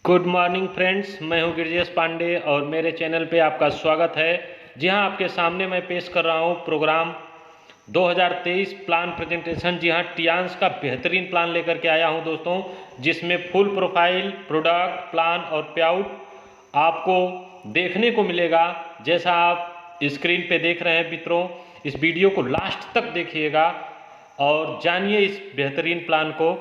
Good morning friends, मैं हूं गिरिजेश पांडे और मेरे चैनल पे आपका स्वागत है। जी हां, आपके सामने मैं पेश कर रहा हूं प्रोग्राम 2023 प्लान प्रेजेंटेशन। जी हां, टियांस का बेहतरीन प्लान लेकर के आया हूं दोस्तों, जिसमें फुल प्रोफाइल, प्रोडक्ट, प्लान और पेआउट आपको देखने को मिलेगा। जैसा आप स्क्रीन पे देख रहे हैं मित्रों, इस वीडियो को लास्ट तक देखिएगा और जानिए इस बेहतरीन प्लान को।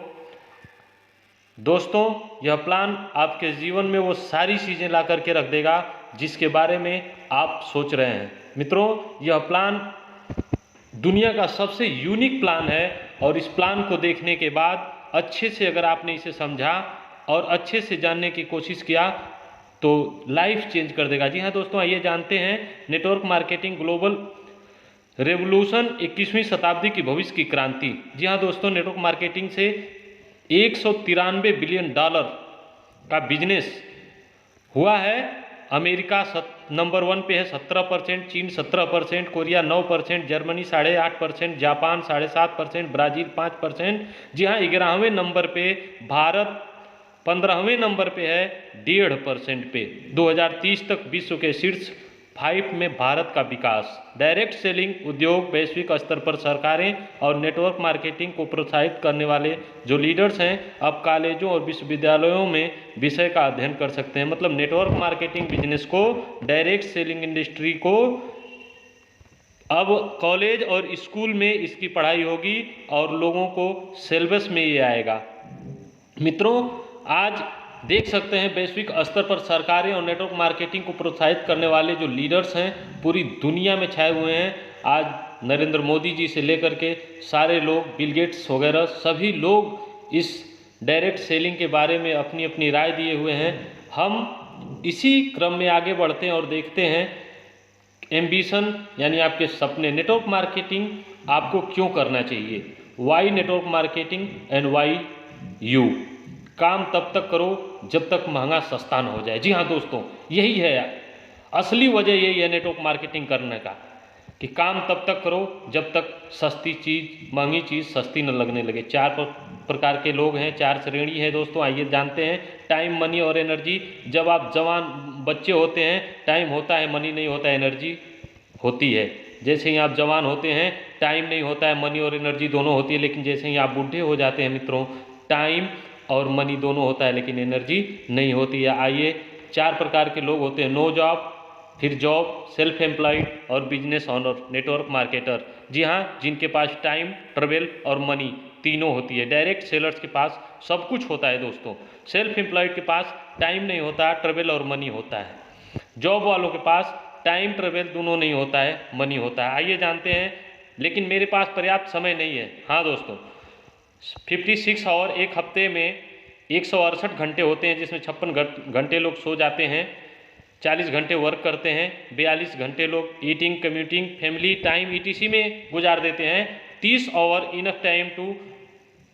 दोस्तों, यह प्लान आपके जीवन में वो सारी चीज़ें ला करके रख देगा जिसके बारे में आप सोच रहे हैं। मित्रों, यह प्लान दुनिया का सबसे यूनिक प्लान है और इस प्लान को देखने के बाद अच्छे से अगर आपने इसे समझा और अच्छे से जानने की कोशिश किया तो लाइफ चेंज कर देगा। जी हाँ दोस्तों, आइए जानते हैं नेटवर्क मार्केटिंग ग्लोबल रेवोल्यूशन, 21वीं शताब्दी की भविष्य की क्रांति। जी हाँ दोस्तों, नेटवर्क मार्केटिंग से 193 बिलियन डॉलर का बिजनेस हुआ है। अमेरिका नंबर 1 पे है 17%, चीन 17%, कोरिया 9%, जर्मनी 8.5%, जापान 7.5%, ब्राज़ील 5%। जी हाँ, 11वें नंबर पे भारत 15वें नंबर पे है 1.5% पे। 2030 तक विश्व के शीर्ष 5 में भारत का विकास। डायरेक्ट सेलिंग उद्योग वैश्विक स्तर पर सरकारें और नेटवर्क मार्केटिंग को प्रोत्साहित करने वाले जो लीडर्स हैं अब कॉलेजों और विश्वविद्यालयों में विषय का अध्ययन कर सकते हैं। मतलब नेटवर्क मार्केटिंग बिजनेस को, डायरेक्ट सेलिंग इंडस्ट्री को अब कॉलेज और स्कूल में इसकी पढ़ाई होगी और लोगों को सिलेबस में ये आएगा। मित्रों, आज देख सकते हैं वैश्विक स्तर पर सरकारें और नेटवर्क मार्केटिंग को प्रोत्साहित करने वाले जो लीडर्स हैं पूरी दुनिया में छाए हुए हैं। आज नरेंद्र मोदी जी से लेकर के सारे लोग, बिल गेट्स वगैरह सभी लोग इस डायरेक्ट सेलिंग के बारे में अपनी अपनी राय दिए हुए हैं। हम इसी क्रम में आगे बढ़ते हैं और देखते हैं एम्बिशन यानी आपके सपने। नेटवर्क मार्केटिंग आपको क्यों करना चाहिए, why network marketing and why you. काम तब तक करो जब तक महंगा सस्ता न हो जाए। जी हाँ दोस्तों, यही है असली वजह, यही है नेटवर्क मार्केटिंग करने का कि काम तब तक करो जब तक सस्ती चीज़, महंगी चीज़ सस्ती न लगने लगे। चार प्रकार के लोग हैं, 4 श्रेणी है दोस्तों। आइए जानते हैं। टाइम, मनी और एनर्जी। जब आप जवान बच्चे होते हैं टाइम होता है, मनी नहीं होता है, एनर्जी होती है। जैसे ही आप जवान होते हैं टाइम नहीं होता है, मनी और एनर्जी दोनों होती है। लेकिन जैसे ही आप बूढ़े हो जाते हैं मित्रों, टाइम और मनी दोनों होता है लेकिन एनर्जी नहीं होती है। आइए, 4 प्रकार के लोग होते हैं। नो जॉब, फिर जॉब, सेल्फ एम्प्लॉयड और बिजनेस ऑनर, नेटवर्क मार्केटर। जी हाँ, जिनके पास टाइम, ट्रेवल और मनी तीनों होती है। डायरेक्ट सेलर्स के पास सब कुछ होता है दोस्तों। सेल्फ एम्प्लॉयड के पास टाइम नहीं होता, ट्रेवल और मनी होता है। जॉब वालों के पास टाइम, ट्रेवल दोनों नहीं होता है, मनी होता है। आइए जानते हैं। लेकिन मेरे पास पर्याप्त समय नहीं है। हाँ दोस्तों, 56 आवर एक हफ्ते में 168 घंटे होते हैं, जिसमें 56 घंटे लोग सो जाते हैं, 40 घंटे वर्क करते हैं, 42 घंटे लोग eating, commuting, family time ETC में गुजार देते हैं। 30 hour enough time to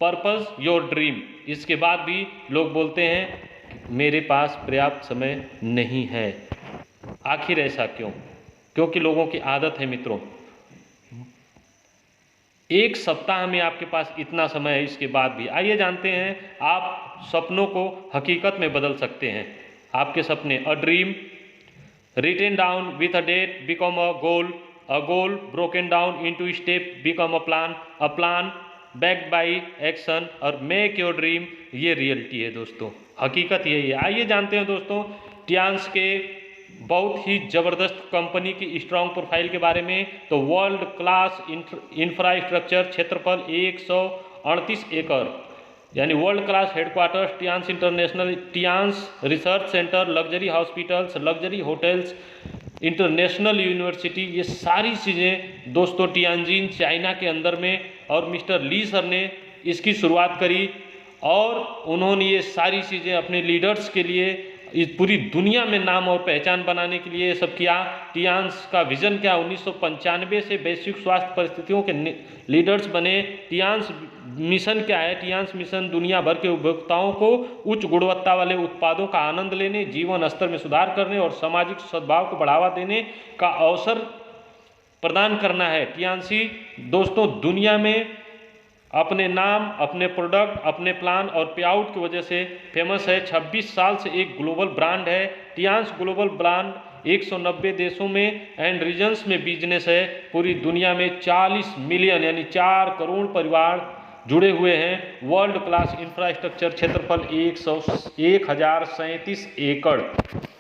purpose your dream. इसके बाद भी लोग बोलते हैं मेरे पास पर्याप्त समय नहीं है। आखिर ऐसा क्यों? क्योंकि लोगों की आदत है मित्रों। एक सप्ताह में आपके पास इतना समय है, इसके बाद भी। आइए जानते हैं, आप सपनों को हकीकत में बदल सकते हैं। आपके सपने, a dream written down with a date become a goal broken down into step become a plan backed by action और मेक योर ड्रीम। ये रियलिटी है दोस्तों, हकीकत यही है। आइए जानते हैं दोस्तों टियांस के बहुत ही ज़बरदस्त कंपनी की स्ट्रॉन्ग प्रोफाइल के बारे में। तो वर्ल्ड क्लास इंफ्रास्ट्रक्चर, क्षेत्रफल 138 एकड़, यानी world class headquarters Tiens international, Tiens research center, luxury hospitals, luxury hotels, international university, ये सारी चीज़ें दोस्तों टियांजिन चाइना के अंदर में। और मिस्टर ली सर ने इसकी शुरुआत करी और उन्होंने ये सारी चीज़ें अपने लीडर्स के लिए, इस पूरी दुनिया में नाम और पहचान बनाने के लिए सब किया। टियांस का विजन क्या, 1995 से वैश्विक स्वास्थ्य परिस्थितियों के लीडर्स बने। टियांस मिशन क्या है? टियांस मिशन दुनिया भर के उपभोक्ताओं को उच्च गुणवत्ता वाले उत्पादों का आनंद लेने, जीवन स्तर में सुधार करने और सामाजिक सद्भाव को बढ़ावा देने का अवसर प्रदान करना है। टियांसी दोस्तों दुनिया में अपने नाम, अपने प्रोडक्ट, अपने प्लान और पे आउट की वजह से फेमस है। 26 साल से एक ग्लोबल ब्रांड है। टियांस ग्लोबल ब्रांड 190 देशों में एंड रीजन्स में बिजनेस है। पूरी दुनिया में 40 मिलियन यानी 4 करोड़ परिवार जुड़े हुए हैं। वर्ल्ड क्लास इंफ्रास्ट्रक्चर, क्षेत्रफल 1037 एकड़।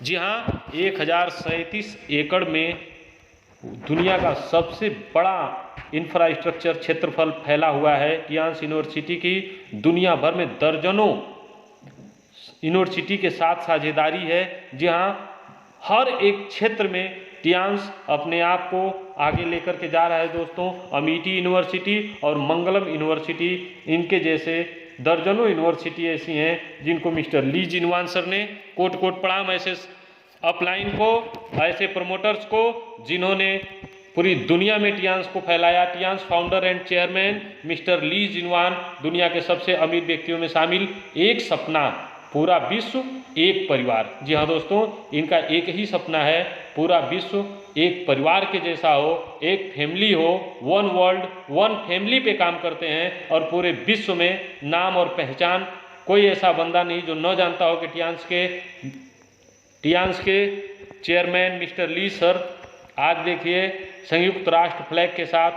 जी हाँ, 1037 एकड़ में दुनिया का सबसे बड़ा इंफ्रास्ट्रक्चर क्षेत्रफल फैला हुआ है। टियांस यूनिवर्सिटी की दुनिया भर में दर्जनों यूनिवर्सिटी के साथ साझेदारी है। जी हाँ, हर एक क्षेत्र में टियांस अपने आप को आगे लेकर के जा रहा है दोस्तों। अमेठी यूनिवर्सिटी और मंगलम यूनिवर्सिटी, इनके जैसे दर्जनों यूनिवर्सिटी ऐसी हैं जिनको मिस्टर ली जिनवान सर ने कोट कोट प्रणाम ऐसे अपलाइन को, ऐसे प्रमोटर्स को जिन्होंने पूरी दुनिया में टियांस को फैलाया। Tiens founder and chairman mister ली जिनवान दुनिया के सबसे अमीर व्यक्तियों में शामिल। एक सपना, पूरा विश्व एक परिवार। जी हाँ दोस्तों, इनका एक ही सपना है, पूरा विश्व एक परिवार के जैसा हो, एक फैमिली हो। वन वर्ल्ड वन फैमिली पे काम करते हैं और पूरे विश्व में नाम और पहचान। कोई ऐसा बंदा नहीं जो न जानता हो कि टियांस के चेयरमैन मिस्टर ली सर आज देखिए संयुक्त राष्ट्र फ्लैग के साथ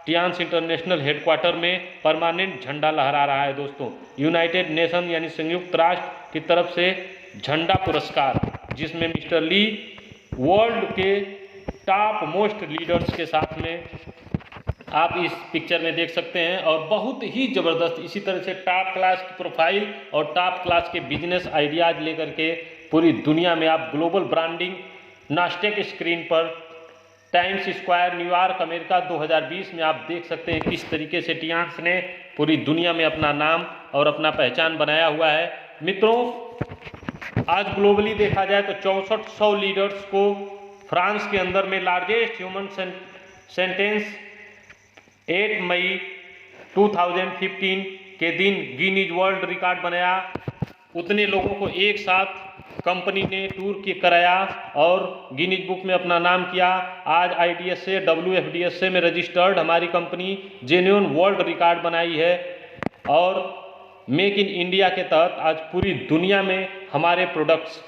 टियांस इंटरनेशनल हेडक्वार्टर में परमानेंट झंडा लहरा रहा है दोस्तों। यूनाइटेड नेशन यानी संयुक्त राष्ट्र की तरफ से झंडा पुरस्कार, जिसमें मिस्टर ली वर्ल्ड के टॉप मोस्ट लीडर्स के साथ में आप इस पिक्चर में देख सकते हैं। और बहुत ही ज़बरदस्त इसी तरह से टॉप क्लास की प्रोफाइल और टॉप क्लास के बिजनेस आइडियाज़ लेकर के पूरी दुनिया में आप ग्लोबल ब्रांडिंग नास्टेक स्क्रीन पर टाइम्स स्क्वायर न्यूयॉर्क अमेरिका 2020 में आप देख सकते हैं किस तरीके से टियांस ने पूरी दुनिया में अपना नाम और अपना पहचान बनाया हुआ है। मित्रों, आज ग्लोबली देखा जाए तो 6400 लीडर्स को फ्रांस के अंदर में लार्जेस्ट ह्यूमन सेंटेंस 8 मई 2015 के दिन गिनीज वर्ल्ड रिकॉर्ड बनाया। उतने लोगों को एक साथ कंपनी ने टूर की कराया और गिनीज बुक में अपना नाम किया। आज IDSA WFDSA में रजिस्टर्ड हमारी कंपनी जेन्युइन वर्ल्ड रिकॉर्ड बनाई है। और मेक इन इंडिया के तहत आज पूरी दुनिया में हमारे प्रोडक्ट्स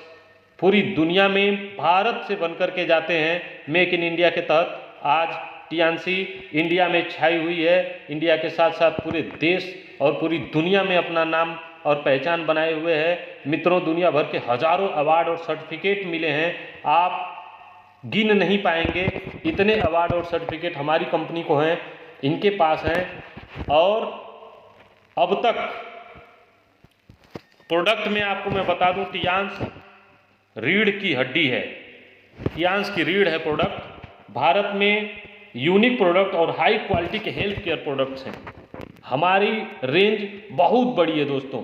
पूरी दुनिया में भारत से बनकर के जाते हैं। मेक इन इंडिया के तहत आज टियांसी इंडिया में छाई हुई है। इंडिया के साथ साथ पूरे देश और पूरी दुनिया में अपना नाम और पहचान बनाए हुए हैं। मित्रों, दुनिया भर के हजारों अवार्ड और सर्टिफिकेट मिले हैं, आप गिन नहीं पाएंगे इतने अवार्ड और सर्टिफिकेट हमारी कंपनी को हैं, इनके पास हैं। और अब तक प्रोडक्ट में आपको मैं बता दूं, टियांस रीढ़ की हड्डी है। टियांस की रीढ़ है प्रोडक्ट। भारत में यूनिक प्रोडक्ट और हाई क्वालिटी के हेल्थ केयर प्रोडक्ट्स हैं। हमारी रेंज बहुत बड़ी है दोस्तों,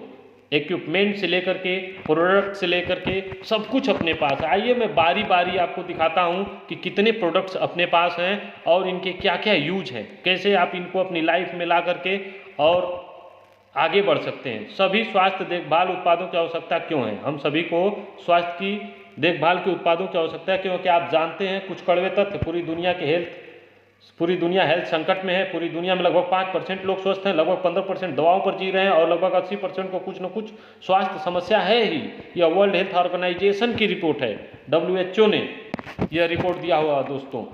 इक्विपमेंट से लेकर के प्रोडक्ट से लेकर के सब कुछ अपने पास है। आइए मैं बारी बारी आपको दिखाता हूं कि कितने प्रोडक्ट्स अपने पास हैं और इनके क्या क्या यूज हैं, कैसे आप इनको अपनी लाइफ में ला करके और आगे बढ़ सकते हैं। सभी स्वास्थ्य देखभाल उत्पादों की आवश्यकता क्यों है? हम सभी को स्वास्थ्य की देखभाल के उत्पादों की आवश्यकता है क्योंकि आप जानते हैं कुछ कड़वे तथ्य, पूरी दुनिया हेल्थ संकट में है। पूरी दुनिया में लगभग 5% लोग स्वस्थ हैं, लगभग 15% दवाओं पर जी रहे हैं और लगभग 80% को कुछ न कुछ स्वास्थ्य समस्या है ही। यह वर्ल्ड हेल्थ ऑर्गेनाइजेशन की रिपोर्ट है, WHO ने यह रिपोर्ट दिया हुआ दोस्तों।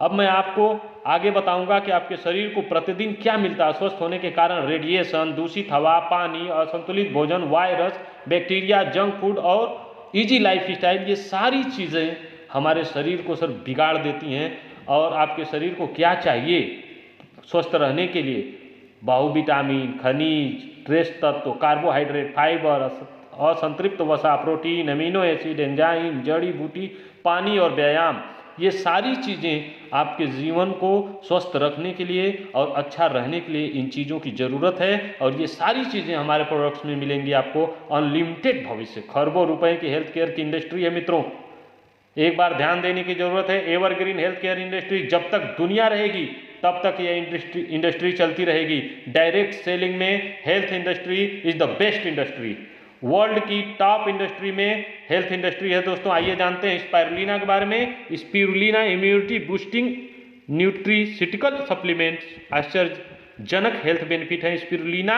अब मैं आपको आगे बताऊंगा कि आपके शरीर को प्रतिदिन क्या मिलता है स्वस्थ होने के कारण। रेडिएशन, दूषित हवा, पानी, असंतुलित भोजन, वायरस, बैक्टीरिया, जंक फूड और इजी लाइफ स्टाइल, ये सारी चीज़ें हमारे शरीर को सर बिगाड़ देती हैं। और आपके शरीर को क्या चाहिए स्वस्थ रहने के लिए? बहुविटामिन, खनिज, ट्रेस तत्व, कार्बोहाइड्रेट, फाइबर, असंतृप्त वसा, प्रोटीन, अमीनो एसिड, एंजाइम, जड़ी बूटी, पानी और व्यायाम, ये सारी चीज़ें आपके जीवन को स्वस्थ रखने के लिए और अच्छा रहने के लिए इन चीज़ों की ज़रूरत है। और ये सारी चीज़ें हमारे प्रोडक्ट्स में मिलेंगी आपको। अनलिमिटेड भविष्य, खरबों रुपए की हेल्थ केयर की इंडस्ट्री है मित्रों। एक बार ध्यान देने की जरूरत है, एवरग्रीन हेल्थ केयर इंडस्ट्री जब तक दुनिया रहेगी तब तक यह इंडस्ट्री चलती रहेगी। डायरेक्ट सेलिंग में health industry is the best industry. World की टॉप इंडस्ट्री में हेल्थ इंडस्ट्री है दोस्तों। आइए जानते हैं स्पाइरुलिना के बारे में। स्पिरुलिना इम्यूनिटी बूस्टिंग न्यूट्रिसिटिकल सप्लीमेंट्स, जनक हेल्थ बेनिफिट है। स्पिरुलिना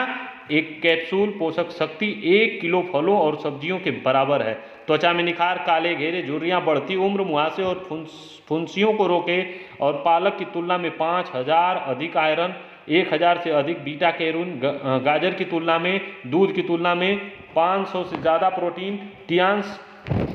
एक कैप्सूल पोषक शक्ति 1 किलो फलों और सब्जियों के बराबर है। त्वचा में निखार, काले घेरे, झुर्रियाँ, बढ़ती उम्र, मुहासे और फुंसियों को रोके और पालक की तुलना में 5000 अधिक आयरन, 1000 से अधिक बीटा कैरोटीन, गाजर की तुलना में, दूध की तुलना में 500 से ज़्यादा प्रोटीन। टियान्स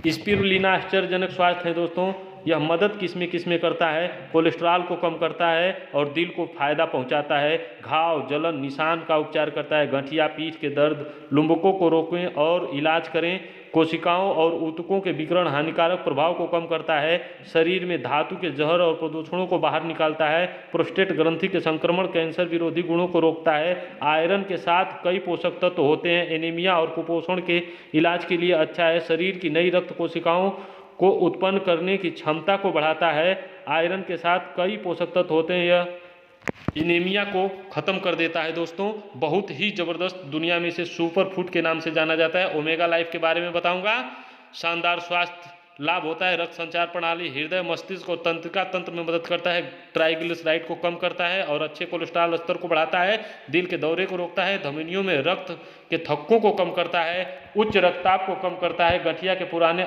स्पिरुलिना आश्चर्यजनक स्वास्थ्य है दोस्तों। यह मदद किसमें करता है, कोलेस्ट्रॉल को कम करता है और दिल को फायदा पहुंचाता है। घाव, जलन, निशान का उपचार करता है। गठिया, पीठ के दर्द, लुम्बकों को रोकें और इलाज करें। कोशिकाओं और ऊतकों के विकिरण हानिकारक प्रभाव को कम करता है। शरीर में धातु के जहर और प्रदूषणों को बाहर निकालता है। प्रोस्टेट ग्रंथि के संक्रमण, कैंसर विरोधी गुणों को रोकता है। आयरन के साथ कई पोषक तत्व होते हैं। एनीमिया और कुपोषण के इलाज के लिए अच्छा है। शरीर की नई रक्त कोशिकाओं को उत्पन्न करने की क्षमता को बढ़ाता है। आयरन के साथ कई पोषक तत्व होते हैं। यह एनीमिया को ख़त्म कर देता है दोस्तों। बहुत ही ज़बरदस्त, दुनिया में इसे सुपर फूड के नाम से जाना जाता है। ओमेगा लाइफ के बारे में बताऊंगा। शानदार स्वास्थ्य लाभ होता है। रक्त संचार प्रणाली, हृदय, मस्तिष्क और तंत्रिका तंत्र में मदद करता है। ट्राइग्लिसराइड को कम करता है और अच्छे कोलेस्ट्रॉल स्तर को बढ़ाता है। दिल के दौरे को रोकता है। धमनियों में रक्त के थक्कों को कम करता है। उच्च रक्तचाप को कम करता है। गठिया के पुराने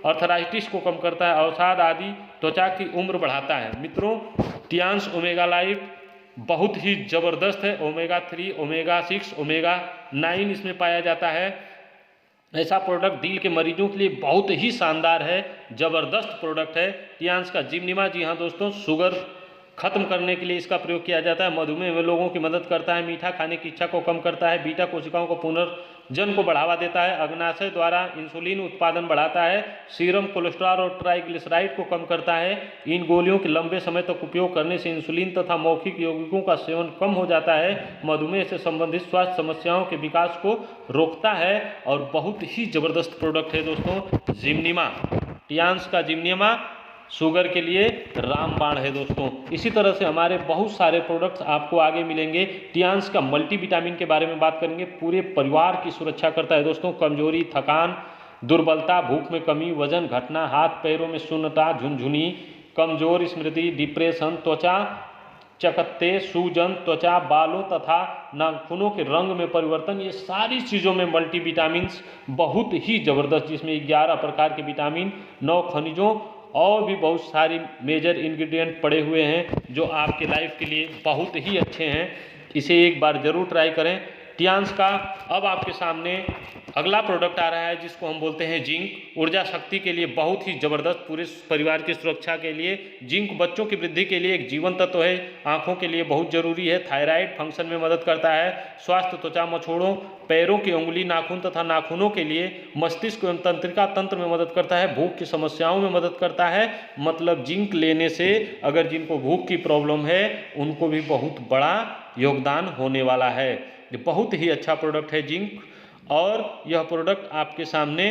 आर्थराइटिस को कम करता है। अवसाद आदि त्वचा की उम्र बढ़ाता है। मित्रों, टियान्स ओमेगा लाइफ बहुत ही ज़बरदस्त है। ओमेगा 3, ओमेगा 6, ओमेगा 9 इसमें पाया जाता है। ऐसा प्रोडक्ट दिल के मरीजों के लिए बहुत ही शानदार है, ज़बरदस्त प्रोडक्ट है टियान्स का जिमनिमा। जी हाँ दोस्तों, शुगर खत्म करने के लिए इसका प्रयोग किया जाता है। मधुमेह में लोगों की मदद करता है। मीठा खाने की इच्छा को कम करता है। बीटा कोशिकाओं को पुनर्जन को बढ़ावा देता है। अग्नाशय द्वारा इंसुलिन उत्पादन बढ़ाता है। सीरम कोलेस्ट्रॉल और ट्राइग्लिसराइड को कम करता है। इन गोलियों के लंबे समय तक उपयोग करने से इंसुलिन तथा मौखिक यौगिकों का सेवन कम हो जाता है। मधुमेह से संबंधित स्वास्थ्य समस्याओं के विकास को रोकता है और बहुत ही ज़बरदस्त प्रोडक्ट है दोस्तों जिमनिमा। टियान्स का जिमनिमा शुगर के लिए रामबाण है दोस्तों। इसी तरह से हमारे बहुत सारे प्रोडक्ट्स आपको आगे मिलेंगे। टियान्स का मल्टीविटामिन के बारे में बात करेंगे। पूरे परिवार की सुरक्षा करता है दोस्तों। कमजोरी, थकान, दुर्बलता, भूख में कमी, वजन घटना, हाथ पैरों में शून्यता, झुनझुनी, कमजोर स्मृति, डिप्रेशन, त्वचा चकत्ते, सूजन, त्वचा, बालों तथा नाखूनों के रंग में परिवर्तन, ये सारी चीज़ों में मल्टीविटामिन्स बहुत ही ज़बरदस्त, जिसमें 11 प्रकार के विटामिन, 9 खनिजों और भी बहुत सारी मेजर इंग्रेडिएंट पड़े हुए हैं जो आपके लाइफ के लिए बहुत ही अच्छे हैं। इसे एक बार ज़रूर ट्राई करें। टियान्स का अब आपके सामने अगला प्रोडक्ट आ रहा है जिसको हम बोलते हैं जिंक। ऊर्जा शक्ति के लिए बहुत ही ज़बरदस्त, पूरे परिवार की सुरक्षा के लिए जिंक बच्चों की वृद्धि के लिए एक जीवन तत्व है। आँखों के लिए बहुत ज़रूरी है। थायराइड फंक्शन में मदद करता है। स्वास्थ्य त्वचा, मछोड़ों, पैरों की उंगली, नाखून तथा नाखूनों के लिए, मस्तिष्क एवं तंत्रिका तंत्र में मदद करता है। भूख की समस्याओं में मदद करता है। मतलब जिंक लेने से अगर जिनको भूख की प्रॉब्लम है उनको भी बहुत बड़ा योगदान होने वाला है। ये बहुत ही अच्छा प्रोडक्ट है जिंक। और यह प्रोडक्ट आपके सामने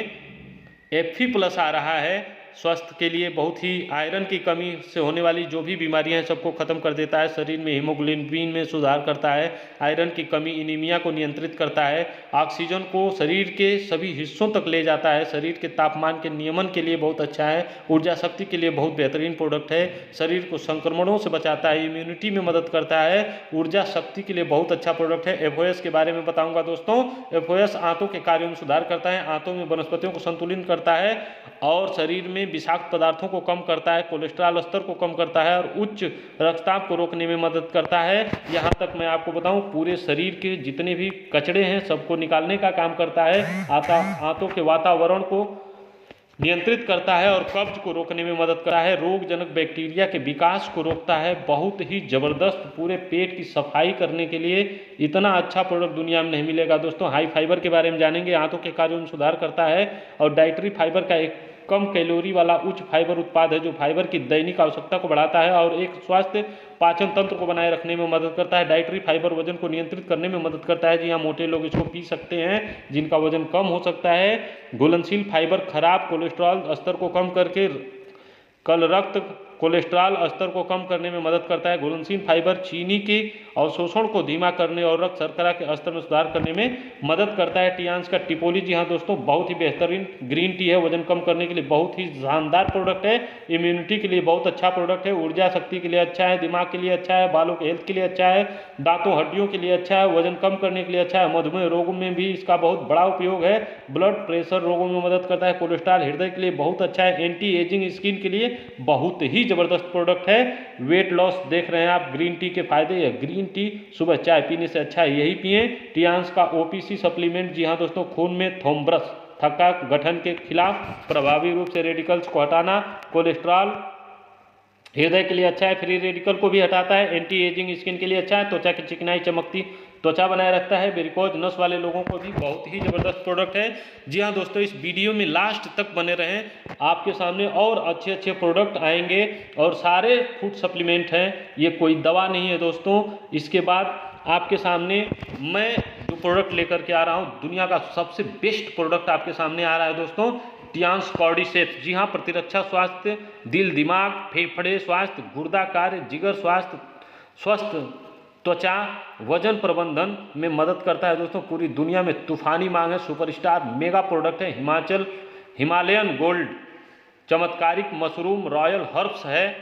Fe+ आ रहा है। स्वास्थ्य के लिए बहुत ही, आयरन की कमी से होने वाली जो भी बीमारियां हैं सबको खत्म कर देता है। शरीर में हीमोग्लोबिन में सुधार करता है। आयरन की कमी, एनीमिया को नियंत्रित करता है। ऑक्सीजन को शरीर के सभी हिस्सों तक ले जाता है। शरीर के तापमान के नियमन के लिए बहुत अच्छा है। ऊर्जा शक्ति के लिए बहुत बेहतरीन प्रोडक्ट है। शरीर को संक्रमणों से बचाता है। इम्यूनिटी में मदद करता है। ऊर्जा शक्ति के लिए बहुत अच्छा प्रोडक्ट है। FOS के बारे में बताऊँगा दोस्तों। FOS आंतों के कार्यों में सुधार करता है। आंतों में वनस्पतियों को संतुलित करता है और शरीर में विषाक्त पदार्थों को कम करता है। कोलेस्ट्रॉल स्तर को कम करता है और उच्च रक्तचाप को रोकने में मदद करता है। यहाँ तक मैं आपको बताऊं, पूरे शरीर के जितने भी कचड़े हैं सबको निकालने का काम करता है। आंतों के वातावरण को नियंत्रित करता है और कब्ज को रोकने में मदद करता है। रोगजनक बैक्टीरिया के विकास को रोकता है। बहुत ही ज़बरदस्त, पूरे पेट की सफाई करने के लिए इतना अच्छा प्रोडक्ट दुनिया में नहीं मिलेगा दोस्तों। हाई फाइबर के बारे में जानेंगे। आंतों के कार्यों में सुधार करता है और डाइटरी फाइबर का एक कम कैलोरी वाला उच्च फाइबर उत्पाद है जो फाइबर की दैनिक आवश्यकता को बढ़ाता है और एक स्वस्थ पाचन तंत्र को बनाए रखने में मदद करता है। डाइटरी फाइबर वजन को नियंत्रित करने में मदद करता है। जी हाँ, मोटे लोग इसको पी सकते हैं जिनका वजन कम हो सकता है। घुलनशील फाइबर खराब कोलेस्ट्रॉल स्तर को कम करके कल रक्त कोलेस्ट्रॉल स्तर को कम करने में मदद करता है। घुलनशील फाइबर चीनी के अवशोषण को धीमा करने और रक्त शर्करा के स्तर में सुधार करने में मदद करता है। टियान्स का टिपोली, जी हाँ दोस्तों, बहुत ही बेहतरीन ग्रीन टी है। वजन कम करने के लिए बहुत ही शानदार प्रोडक्ट है। इम्यूनिटी के लिए बहुत अच्छा प्रोडक्ट है। ऊर्जा शक्ति के लिए अच्छा है, दिमाग के लिए अच्छा है, बालों के हेल्थ के लिए अच्छा है, दांतों हड्डियों के लिए अच्छा है, वजन कम करने के लिए अच्छा है। मधुमेह रोगों में भी इसका बहुत बड़ा उपयोग है। ब्लड प्रेशर रोगों में मदद करता है। कोलेस्ट्रॉल हृदय के लिए बहुत अच्छा है। एंटी एजिंग स्किन के लिए बहुत ही जबरदस्त प्रोडक्ट है। वेट लॉस देख रहे हैं आप, ग्रीन टी के फायदे। या ग्रीन टी सुबह चाय पीने से अच्छा है यही पिए। टियान्स का ओपीसी सप्लीमेंट, जी हाँ दोस्तों, खून में थ्रोम्बस थक्का गठन के खिलाफ प्रभावी रूप से रेडिकल्स को हटाना। कोलेस्ट्रॉल हृदय के लिए अच्छा है, फ्री रेडिकल को भी हटाता है। एंटी एजिंग स्किन के लिए अच्छा है, त्वचा की चिकनाई चमकती त्वचा बनाए रखता है। वेरिकोज नस वाले लोगों को भी बहुत ही जबरदस्त प्रोडक्ट है। जी हाँ दोस्तों, इस वीडियो में लास्ट तक बने रहें, आपके सामने और अच्छे अच्छे प्रोडक्ट आएंगे और सारे फूड सप्लीमेंट हैं, ये कोई दवा नहीं है दोस्तों। इसके बाद आपके सामने मैं जो प्रोडक्ट लेकर के आ रहा हूँ, दुनिया का सबसे बेस्ट प्रोडक्ट आपके सामने आ रहा है दोस्तों, टियान्स कॉर्डिसेप्स। जी हाँ, प्रतिरक्षा स्वास्थ्य, दिल दिमाग फेफड़े स्वास्थ्य, गुर्दा कार्य, जिगर स्वास्थ्य, स्वस्थ त्वचा, वजन प्रबंधन में मदद करता है दोस्तों। पूरी दुनिया में तूफानी मांग है, सुपरस्टार मेगा प्रोडक्ट है। हिमालयन गोल्ड चमत्कारिक मशरूम रॉयल हर्ब्स है,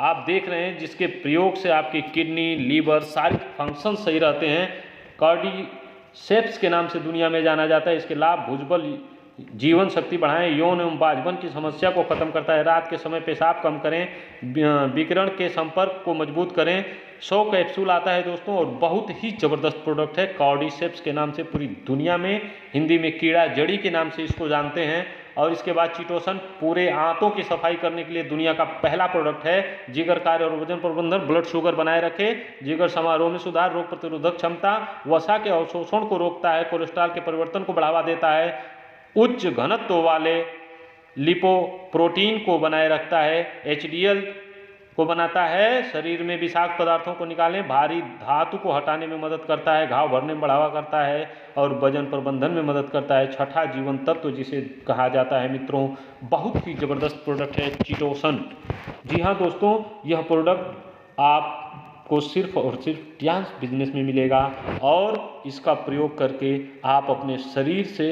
आप देख रहे हैं, जिसके प्रयोग से आपकी किडनी, लीवर, सारे फंक्शन सही रहते हैं। कॉर्डिसेप्स के नाम से दुनिया में जाना जाता है। इसके लाभ भुजबल जीवन शक्ति बढ़ाएं, यौन एवं बांझपन की समस्या को खत्म करता है, रात के समय पेशाब कम करें, विकिरण के संपर्क को मजबूत करें। 100 कैप्सूल आता है दोस्तों और बहुत ही जबरदस्त प्रोडक्ट है। कॉर्डिसेप्स के नाम से पूरी दुनिया में, हिंदी में कीड़ा जड़ी के नाम से इसको जानते हैं। और इसके बाद चिटोसन पूरे आंतों की सफाई करने के लिए दुनिया का पहला प्रोडक्ट है। जिगर कार्य और वजन प्रबंधन, ब्लड शुगर बनाए रखे, जिगर समारोह में सुधार, रोग प्रतिरोधक क्षमता, वसा के अवशोषण को रोकता है, कोलेस्ट्रॉल के परिवर्तन को बढ़ावा देता है, उच्च घनत्व वाले लिपोप्रोटीन को बनाए रखता है, एचडीएल को बनाता है, शरीर में विषाक्त पदार्थों को निकालें, भारी धातु को हटाने में मदद करता है, घाव भरने में बढ़ावा करता है और वजन प्रबंधन में मदद करता है। छठा जीवन तत्व जिसे कहा जाता है मित्रों, बहुत ही जबरदस्त प्रोडक्ट है चिटोसन। जी हाँ दोस्तों, यह प्रोडक्ट आपको सिर्फ और सिर्फ टियान्स बिजनेस में मिलेगा और इसका प्रयोग करके आप अपने शरीर से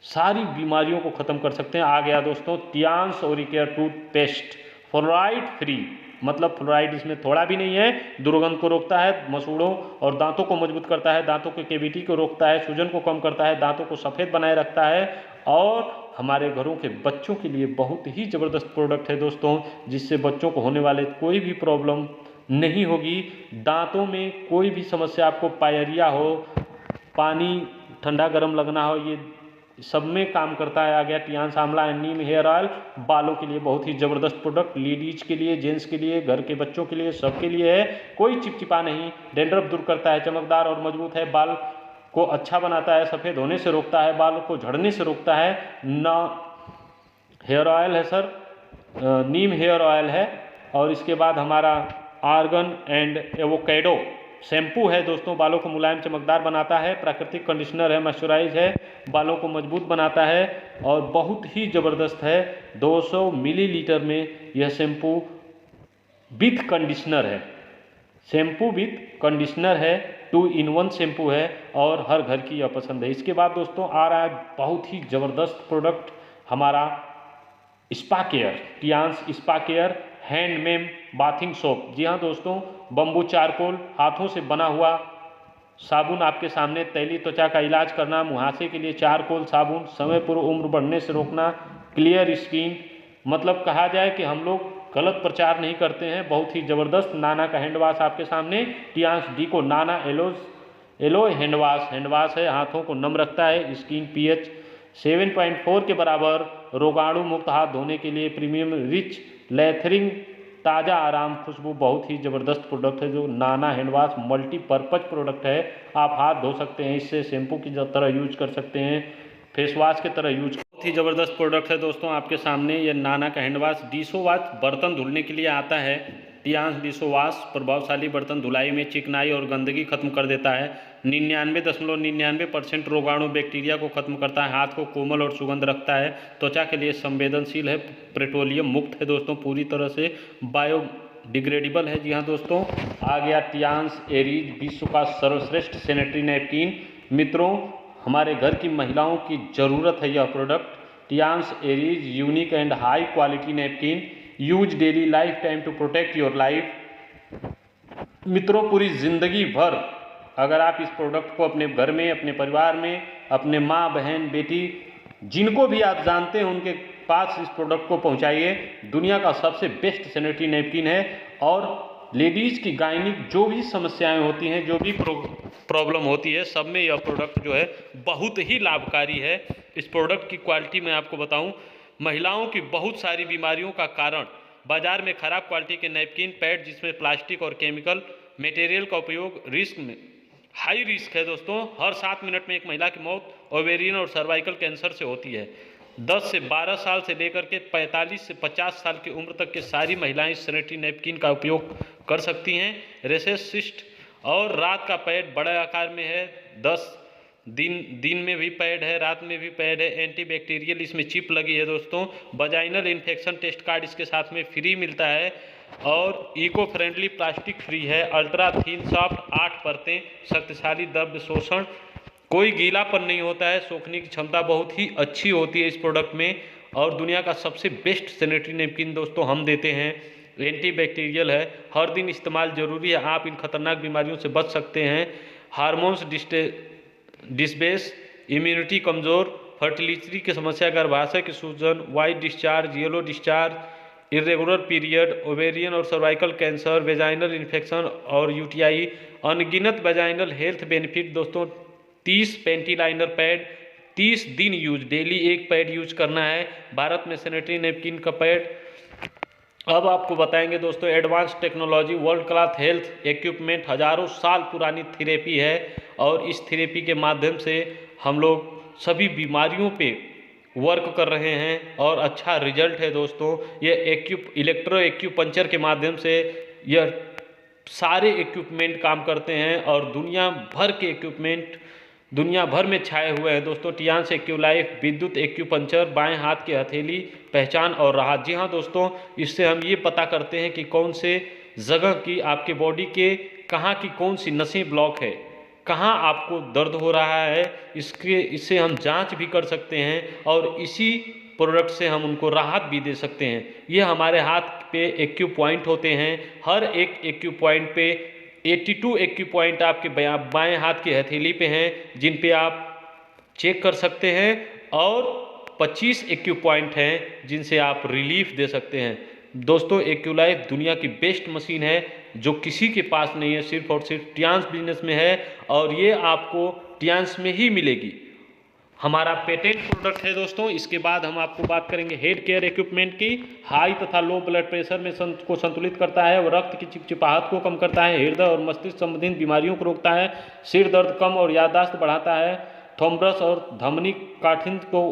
सारी बीमारियों को खत्म कर सकते हैं। आ गया दोस्तों टियान्स ओरिकेयर टूथपेस्ट, फ्लोराइड फ्री, मतलब फ्लोराइड इसमें थोड़ा भी नहीं है, दुर्गंध को रोकता है, मसूड़ों और दांतों को मजबूत करता है, दांतों की कैविटी को रोकता है, सूजन को कम करता है, दांतों को सफ़ेद बनाए रखता है और हमारे घरों के बच्चों के लिए बहुत ही ज़बरदस्त प्रोडक्ट है दोस्तों, जिससे बच्चों को होने वाले कोई भी प्रॉब्लम नहीं होगी। दांतों में कोई भी समस्या, आपको पायरिया हो, पानी ठंडा गर्म लगना हो, ये सब में काम करता है। आ गया टियान्स आंवला एंड नीम हेयर ऑयल, बालों के लिए बहुत ही ज़बरदस्त प्रोडक्ट, लेडीज के लिए, जेंट्स के लिए, घर के बच्चों के लिए, सबके लिए है। कोई चिपचिपा नहीं, डैंड्रफ दूर करता है, चमकदार और मजबूत है, बाल को अच्छा बनाता है, सफ़ेद होने से रोकता है, बालों को झड़ने से रोकता है। ना हेयर ऑयल है सर, नीम हेयर ऑयल है। और इसके बाद हमारा आर्गन एंड एवोकेडो शैम्पू है दोस्तों, बालों को मुलायम चमकदार बनाता है, प्राकृतिक कंडीशनर है, मॉइस्चराइज है, बालों को मजबूत बनाता है और बहुत ही ज़बरदस्त है। 200 मिलीलीटर में यह शैम्पू विथ कंडीशनर है, शैम्पू विथ कंडीशनर है, 2 in 1 शैम्पू है और हर घर की यह पसंद है। इसके बाद दोस्तों आ रहा है बहुत ही ज़बरदस्त प्रोडक्ट हमारा spa care, Tiens spa care handmade bathing soap. जी हाँ दोस्तों, बम्बू चारकोल हाथों से बना हुआ साबुन आपके सामने, तैलीय त्वचा का इलाज करना, मुहासे के लिए चारकोल साबुन, समय पूर्व उम्र बढ़ने से रोकना, क्लियर स्किन, मतलब कहा जाए कि हम लोग गलत प्रचार नहीं करते हैं। बहुत ही ज़बरदस्त नाना का हैंड वाश आपके सामने, टियान्स डी को नाना एलो हैंड वाश है, हाथों को नम रखता है, स्किन pH 7.4 के बराबर, रोगाणु मुक्त हाथ धोने के लिए, प्रीमियम रिच लेथरिंग, ताज़ा आराम खुशबू, बहुत ही ज़बरदस्त प्रोडक्ट है जो नाना हैंड वाश मल्टीपर्पज़ प्रोडक्ट है। आप हाथ धो सकते हैं इससे, शैम्पू की तरह यूज कर सकते हैं, फेस वॉश की तरह यूज। बहुत ही ज़बरदस्त प्रोडक्ट है दोस्तों आपके सामने, ये नाना का हैंड वाश, डिशो वाश बर्तन धुलने के लिए आता है। टियान्स डिशवॉश प्रभावशाली बर्तन धुलाई में चिकनाई और गंदगी खत्म कर देता है। 99.99% रोगाणु बैक्टीरिया को खत्म करता है। हाथ को कोमल और सुगंध रखता है। त्वचा के लिए संवेदनशील है। पेट्रोलियम मुक्त है दोस्तों, पूरी तरह से बायोडिग्रेडेबल है। जी हाँ दोस्तों, आ गया टियान्स एरीज, विश्व का सर्वश्रेष्ठ सैनिटरी नैपकिन। मित्रों, हमारे घर की महिलाओं की ज़रूरत है यह product. Tiens Airiz unique and high quality napkin, use daily life time to protect your life. मित्रों, पूरी ज़िंदगी भर अगर आप इस प्रोडक्ट को अपने घर में, अपने परिवार में, अपने माँ, बहन, बेटी, जिनको भी आप जानते हैं उनके पास इस प्रोडक्ट को पहुंचाइए। दुनिया का सबसे बेस्ट सैनिटरी नैपकिन है और लेडीज़ की गायनिक जो भी समस्याएं होती हैं, जो भी प्रॉब्लम होती है, सब में यह प्रोडक्ट जो है बहुत ही लाभकारी है। इस प्रोडक्ट की क्वालिटी मैं आपको बताऊं, महिलाओं की बहुत सारी बीमारियों का कारण बाजार में खराब क्वालिटी के नैपकिन पैड जिसमें प्लास्टिक और केमिकल मटेरियल का उपयोग रिस्क में हाई रिस्क है दोस्तों। हर 7 मिनट में एक महिला की मौत ओवेरियन और सर्वाइकल कैंसर से होती है। 10 से 12 साल से लेकर के 45 से 50 साल की उम्र तक के सारी महिलाएं इस सैनिटरी नैपकिन का उपयोग कर सकती हैं। रेसेसिस्ट और रात का पैड बड़े आकार में है। 10 दिन में भी पैड है, रात में भी पैड है। एंटीबैक्टीरियल इसमें चिप लगी है दोस्तों। वजाइनल इन्फेक्शन टेस्ट कार्ड इसके साथ में फ्री मिलता है और इको फ्रेंडली प्लास्टिक फ्री है। अल्ट्रा थीन सॉफ्ट 8 परतें, शक्तिशाली द्रव्य शोषण, कोई गीलापन नहीं होता है। सोखने की क्षमता बहुत ही अच्छी होती है इस प्रोडक्ट में। और दुनिया का सबसे बेस्ट सैनिटरी नैपकिन दोस्तों हम देते हैं। एंटीबैक्टीरियल है, हर दिन इस्तेमाल जरूरी है। आप इन खतरनाक बीमारियों से बच सकते हैं। हार्मोन्स डिस्बेस, इम्यूनिटी कमज़ोर, फर्टिलिटी की समस्या, गर्भाशय की सूजन, white discharge, yellow discharge, irregular period, ovarian और सर्वाइकल कैंसर, वेजाइनल इन्फेक्शन और यूटीआई, अनगिनत वेजाइनल हेल्थ बेनिफिट दोस्तों। 30 पेंटी लाइनर पैड, 30 दिन यूज, डेली एक पैड यूज करना है। भारत में सैनिटरी नैपकिन का पैड। अब आपको बताएंगे दोस्तों, advance technology, world class health equipment, हजारों साल पुरानी थेरेपी है और इस थेरेपी के माध्यम से हम लोग सभी बीमारियों पे वर्क कर रहे हैं और अच्छा रिजल्ट है दोस्तों। ये इलेक्ट्रो एक्यूपंक्चर के माध्यम से यह सारे इक्विपमेंट काम करते हैं और दुनिया भर में छाए हुए हैं दोस्तों। टियान्स एक्यूलाइफ विद्युत एक्यूपंक्चर, बाएं हाथ की हथेली, पहचान और राहत। जी हाँ दोस्तों, इससे हम ये पता करते हैं कि कौन से जगह की आपके बॉडी के कहाँ की कौन सी नसें ब्लॉक है, कहाँ आपको दर्द हो रहा है। इससे हम जांच भी कर सकते हैं और इसी प्रोडक्ट से हम उनको राहत भी दे सकते हैं। ये हमारे हाथ पे एक्यू पॉइंट होते हैं। हर एक एक्यू पॉइंट पे 82 एक्यू पॉइंट आपके बाएं हाथ की हथेली पे हैं, जिन पे आप चेक कर सकते हैं और 25 एक्यू पॉइंट हैं जिनसे आप रिलीफ दे सकते हैं। दोस्तों, एक्यूलाइफ दुनिया की बेस्ट मशीन है जो किसी के पास नहीं है, सिर्फ और सिर्फ टियान्स बिजनेस में है और ये आपको टियान्स में ही मिलेगी। हमारा पेटेंट प्रोडक्ट है दोस्तों। इसके बाद हम आपको बात करेंगे हेड केयर इक्विपमेंट की। हाई तथा लो ब्लड प्रेशर में को संतुलित करता है और रक्त की चिपचिपाहट को कम करता है। हृदय और मस्तिष्क संबंधित बीमारियों को रोकता है। सिर दर्द कम और याददाश्त बढ़ाता है। थॉम्बस और धमनी काठिन्य को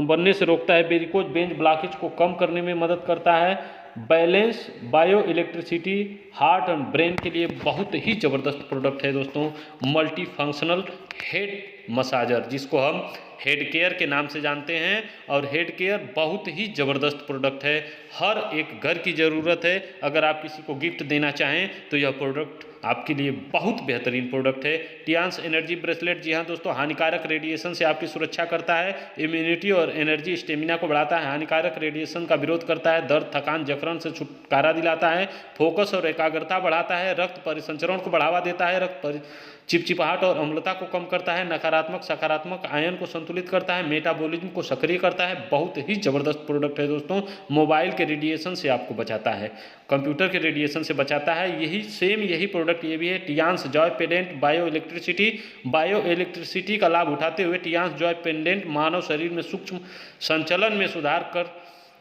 बनने से रोकता है। वेरिकोज वेन्स ब्लॉकेज को कम करने में मदद करता है। Balance bio electricity, heart and brain के लिए बहुत ही ज़बरदस्त प्रोडक्ट है दोस्तों। मल्टी फंक्शनल हेड मसाजर, जिसको हम हेड केयर के नाम से जानते हैं, और हेड केयर बहुत ही ज़बरदस्त प्रोडक्ट है। हर एक घर की ज़रूरत है। अगर आप किसी को गिफ्ट देना चाहें तो यह प्रोडक्ट आपके लिए बहुत बेहतरीन प्रोडक्ट है। टियान्स एनर्जी ब्रेसलेट, जी हाँ दोस्तों, हानिकारक रेडिएशन से आपकी सुरक्षा करता है। इम्यूनिटी और एनर्जी स्टेमिना को बढ़ाता है। हानिकारक रेडिएशन का विरोध करता है। दर्द, थकान, जकड़न से छुटकारा दिलाता है। फोकस और एकाग्रता बढ़ाता है। रक्त परिसंचरण को बढ़ावा देता है। रक्त चिपचिपाहट और अम्लता को कम करता है। नकारात्मक सकारात्मक आयन को संतुलित करता है। मेटाबॉलिज्म को सक्रिय करता है। बहुत ही ज़बरदस्त प्रोडक्ट है दोस्तों। मोबाइल के रेडिएशन से आपको बचाता है, कंप्यूटर के रेडिएशन से बचाता है। यही प्रोडक्ट ये भी है। टियान्स जॉय पेंडेंट बायो इलेक्ट्रिसिटी का लाभ उठाते हुए टियान्स जॉय पेंडेंट मानव शरीर में सूक्ष्म संचलन में सुधार कर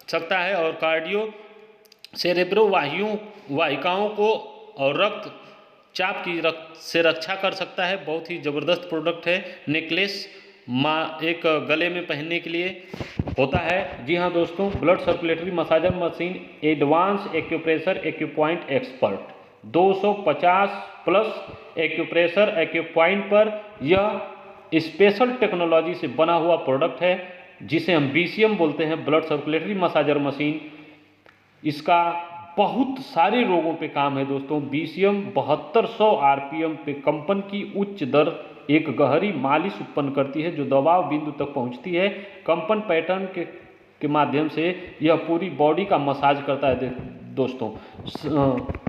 सकता है और कार्डियो सेरेब्रो वाहिकाओं को और रक्त चाप की से रक्षा कर सकता है। बहुत ही ज़बरदस्त प्रोडक्ट है। नेकलेस एक गले में पहनने के लिए होता है। जी हाँ दोस्तों, blood circulatory massager machine advance acupressure acupoint expert 250 plus acupressure acupoint पर यह स्पेशल टेक्नोलॉजी से बना हुआ प्रोडक्ट है जिसे हम BCM बोलते हैं, ब्लड सर्कुलेटरी मसाजर मशीन। इसका बहुत सारे रोगों पे काम है दोस्तों। BCM 7200 RPM पे कंपन की उच्च दर एक गहरी मालिश उत्पन्न करती है जो दबाव बिंदु तक पहुंचती है। कंपन पैटर्न के माध्यम से यह पूरी बॉडी का मसाज करता है दोस्तों।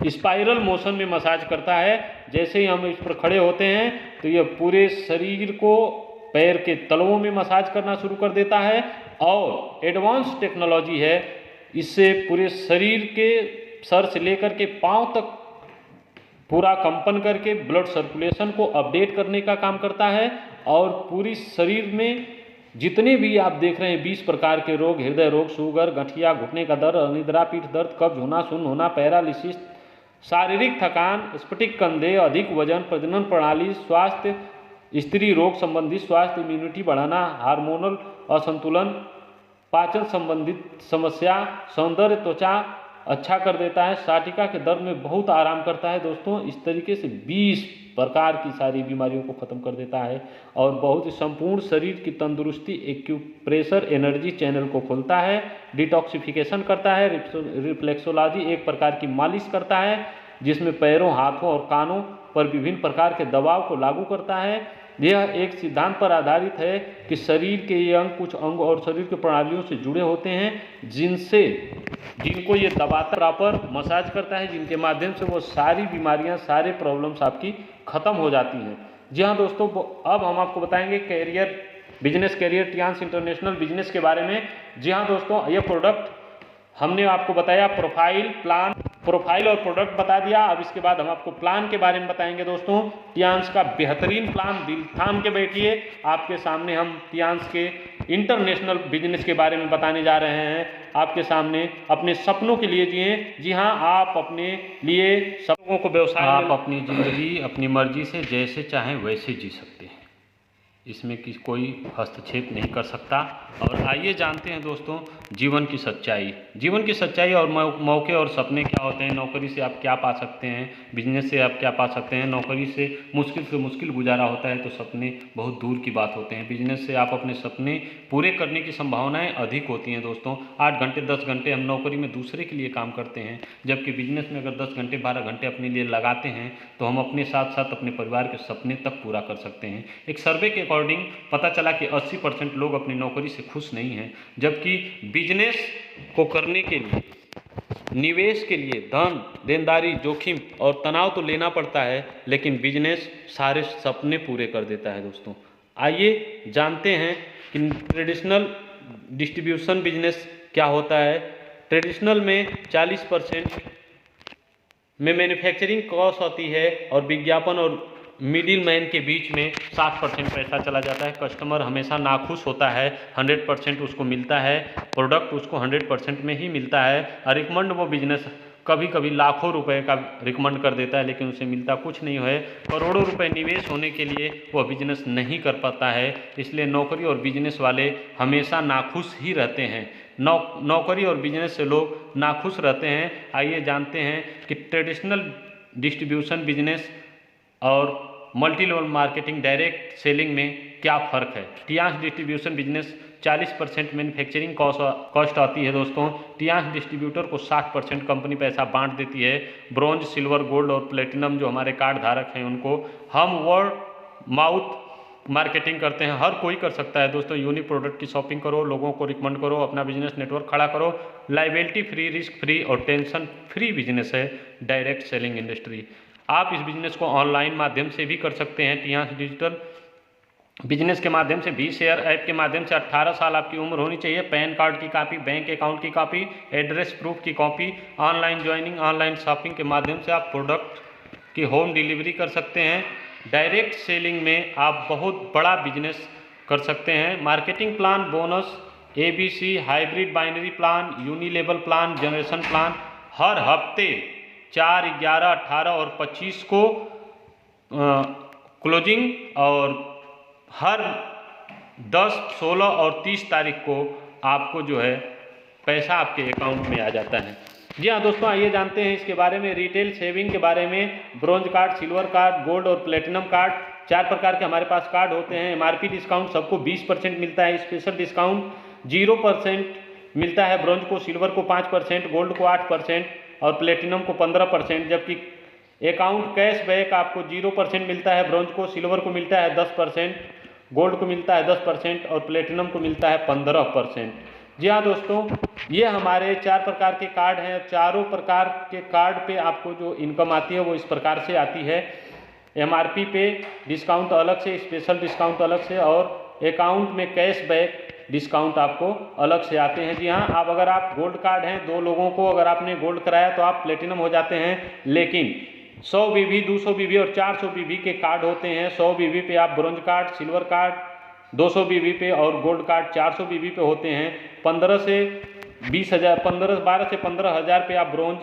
स्पाइरल मोशन में मसाज करता है। जैसे ही हम इस पर खड़े होते हैं तो यह पूरे शरीर को पैर के तलवों में मसाज करना शुरू कर देता है और एडवांस टेक्नोलॉजी है। इससे पूरे शरीर के सर से लेकर के पांव तक पूरा कंपन करके ब्लड सर्कुलेशन को अपडेट करने का काम करता है और पूरी शरीर में जितने भी आप देख रहे हैं 20 प्रकार के रोग, हृदय रोग, शुगर, गठिया, घुटने का दर्द, अनिद्रा, पीठ दर्द, कब्ज होना, शून्य होना, पैरालिसिस, शारीरिक थकान, स्फटिक कंधे, अधिक वजन, प्रजनन प्रणाली स्वास्थ्य, स्त्री रोग संबंधी स्वास्थ्य, इम्यूनिटी बढ़ाना, हार्मोनल असंतुलन, पाचन संबंधित समस्या, सौंदर्य, त्वचा अच्छा कर देता है, साटिका के दर्द में बहुत आराम करता है दोस्तों। इस तरीके से 20 प्रकार की सारी बीमारियों को ख़त्म कर देता है और बहुत ही संपूर्ण शरीर की तंदुरुस्ती, एक्यूप्रेशर एनर्जी चैनल को खोलता है, डिटॉक्सिफिकेशन करता है, रिफ्लेक्सोलॉजी एक प्रकार की मालिश करता है जिसमें पैरों, हाथों और कानों पर विभिन्न प्रकार के दबाव को लागू करता है। यह एक सिद्धांत पर आधारित है कि शरीर के ये अंग कुछ अंग और शरीर के प्रणालियों से जुड़े होते हैं जिनको ये दबाता, प्रॉपर मसाज करता है, जिनके माध्यम से वो सारी बीमारियां, सारे प्रॉब्लम्स आपकी खत्म हो जाती हैं। जी हाँ दोस्तों, अब हम आपको बताएंगे business career Tiens international business के बारे में। जी हाँ दोस्तों, ये प्रोडक्ट हमने आपको बताया, प्रोफाइल और प्रोडक्ट बता दिया। अब इसके बाद हम आपको प्लान के बारे में बताएंगे दोस्तों। टियांस का बेहतरीन प्लान, दिल थाम के बैठिए। आपके सामने हम टियांस के इंटरनेशनल बिजनेस के बारे में बताने जा रहे हैं। आपके सामने अपने सपनों के लिए जिए। जी हाँ, आप अपने लिए सपनों को व्यवसाय, आप अपनी जिंदगी अपनी मर्जी से जैसे चाहें वैसे जी सकते हैं। इसमें कोई हस्तक्षेप नहीं कर सकता। और आइए जानते हैं दोस्तों जीवन की सच्चाई और मौके और सपने क्या होते हैं। नौकरी से आप क्या पा सकते हैं, बिजनेस से आप क्या पा सकते हैं। नौकरी से मुश्किल गुजारा होता है तो सपने बहुत दूर की बात होते हैं। बिजनेस से आप अपने सपने पूरे करने की संभावनाएं अधिक होती हैं दोस्तों। 8 घंटे 10 घंटे हम नौकरी में दूसरे के लिए काम करते हैं, जबकि बिजनेस में अगर 10 घंटे 12 घंटे अपने लिए लगाते हैं तो हम अपने साथ साथ अपने परिवार के सपने तक पूरा कर सकते हैं। एक सर्वे के अकॉर्डिंग पता चला कि 80% लोग अपनी नौकरी से खुश नहीं हैं, जबकि बिजनेस को करने के लिए, निवेश के लिए धन, देनदारी, जोखिम और तनाव तो लेना पड़ता है, लेकिन बिजनेस सारे सपने पूरे कर देता है दोस्तों। आइए जानते हैं कि ट्रेडिशनल डिस्ट्रीब्यूशन बिजनेस क्या होता है। ट्रेडिशनल में 40% में मैन्युफैक्चरिंग कॉस्ट होती है और विज्ञापन और मिडिल मैन के बीच में 60% पैसा चला जाता है। कस्टमर हमेशा नाखुश होता है, 100% उसको मिलता है, प्रोडक्ट उसको 100% में ही मिलता है। और रिकमेंड वो बिजनेस कभी कभी लाखों रुपए का रिकमेंड कर देता है, लेकिन उसे मिलता कुछ नहीं है। करोड़ों रुपए निवेश होने के लिए वह बिजनेस नहीं कर पाता है। इसलिए नौकरी और बिजनेस वाले हमेशा नाखुश ही रहते हैं। नौकरी और बिजनेस से लोग नाखुश रहते हैं। आइए जानते हैं कि ट्रेडिशनल डिस्ट्रीब्यूशन बिजनेस और multi level marketing direct selling में क्या फ़र्क है। Tiens distribution business 40% manufacturing cost आती है दोस्तों। टियांस डिस्ट्रीब्यूटर को 60% कंपनी पैसा बांट देती है। ब्रॉन्ज, सिल्वर, गोल्ड और प्लेटिनम जो हमारे कार्ड धारक हैं उनको हम वर्ड माउथ मार्केटिंग करते हैं। हर कोई कर सकता है दोस्तों। यूनिक प्रोडक्ट की शॉपिंग करो, लोगों को रिकमेंड करो, अपना बिजनेस नेटवर्क खड़ा करो। लाइबिलिटी फ्री, रिस्क फ्री और टेंशन फ्री बिजनेस है डायरेक्ट सेलिंग इंडस्ट्री। आप इस बिजनेस को ऑनलाइन माध्यम से भी कर सकते हैं। टियांस डिजिटल बिजनेस के माध्यम से भी शेयर ऐप के माध्यम से 18 साल आपकी उम्र होनी चाहिए। पैन कार्ड की कॉपी, बैंक अकाउंट की कॉपी, एड्रेस प्रूफ की copy, online joining, online shopping के माध्यम से आप प्रोडक्ट की होम डिलीवरी कर सकते हैं। डायरेक्ट सेलिंग में आप बहुत बड़ा बिजनेस कर सकते हैं। Marketing plan, bonus, ABC, hybrid binary plan, unilevel plan, generation plan हर हफ्ते 4, 11, 18 और 25 को क्लोजिंग और हर 10, 16 और 30 तारीख को आपको जो है पैसा आपके अकाउंट में आ जाता है। जी हाँ दोस्तों, आइए जानते हैं इसके बारे में, रिटेल सेविंग के बारे में। Bronze card, silver card, gold और प्लेटिनम कार्ड, 4 प्रकार के हमारे पास कार्ड होते हैं। एमआरपी डिस्काउंट सबको 20% मिलता है। स्पेशल डिस्काउंट 0% मिलता है। ब्रॉन्ज को, सिल्वर को 5%, गोल्ड को 8% और प्लेटिनम को 15%। जबकि अकाउंट कैशबैक आपको 0% मिलता है। ब्रॉन्ज को, सिल्वर को मिलता है 10%, गोल्ड को मिलता है 10% और प्लेटिनम को मिलता है 15%। जी हाँ दोस्तों, ये हमारे 4 प्रकार के कार्ड हैं। चारों प्रकार के कार्ड पे आपको जो इनकम आती है वो इस प्रकार से आती है। एमआरपी पे डिस्काउंट अलग से, स्पेशल डिस्काउंट अलग से और अकाउंट में कैशबैक डिस्काउंट आपको अलग से आते हैं। जी हाँ, आप अगर आप गोल्ड कार्ड हैं, 2 लोगों को अगर आपने गोल्ड कराया तो आप प्लेटिनम हो जाते हैं। लेकिन 100 बीबी, 200 बीबी और 400 बीबी के कार्ड होते हैं। 100 बीबी पे आप ब्रॉन्ज कार्ड, सिल्वर कार्ड 200 बीबी पे और गोल्ड कार्ड 400 बीबी पे होते हैं। 15 से 20 हज़ार, 12 से 15 हज़ार पे आप ब्रॉन्ज,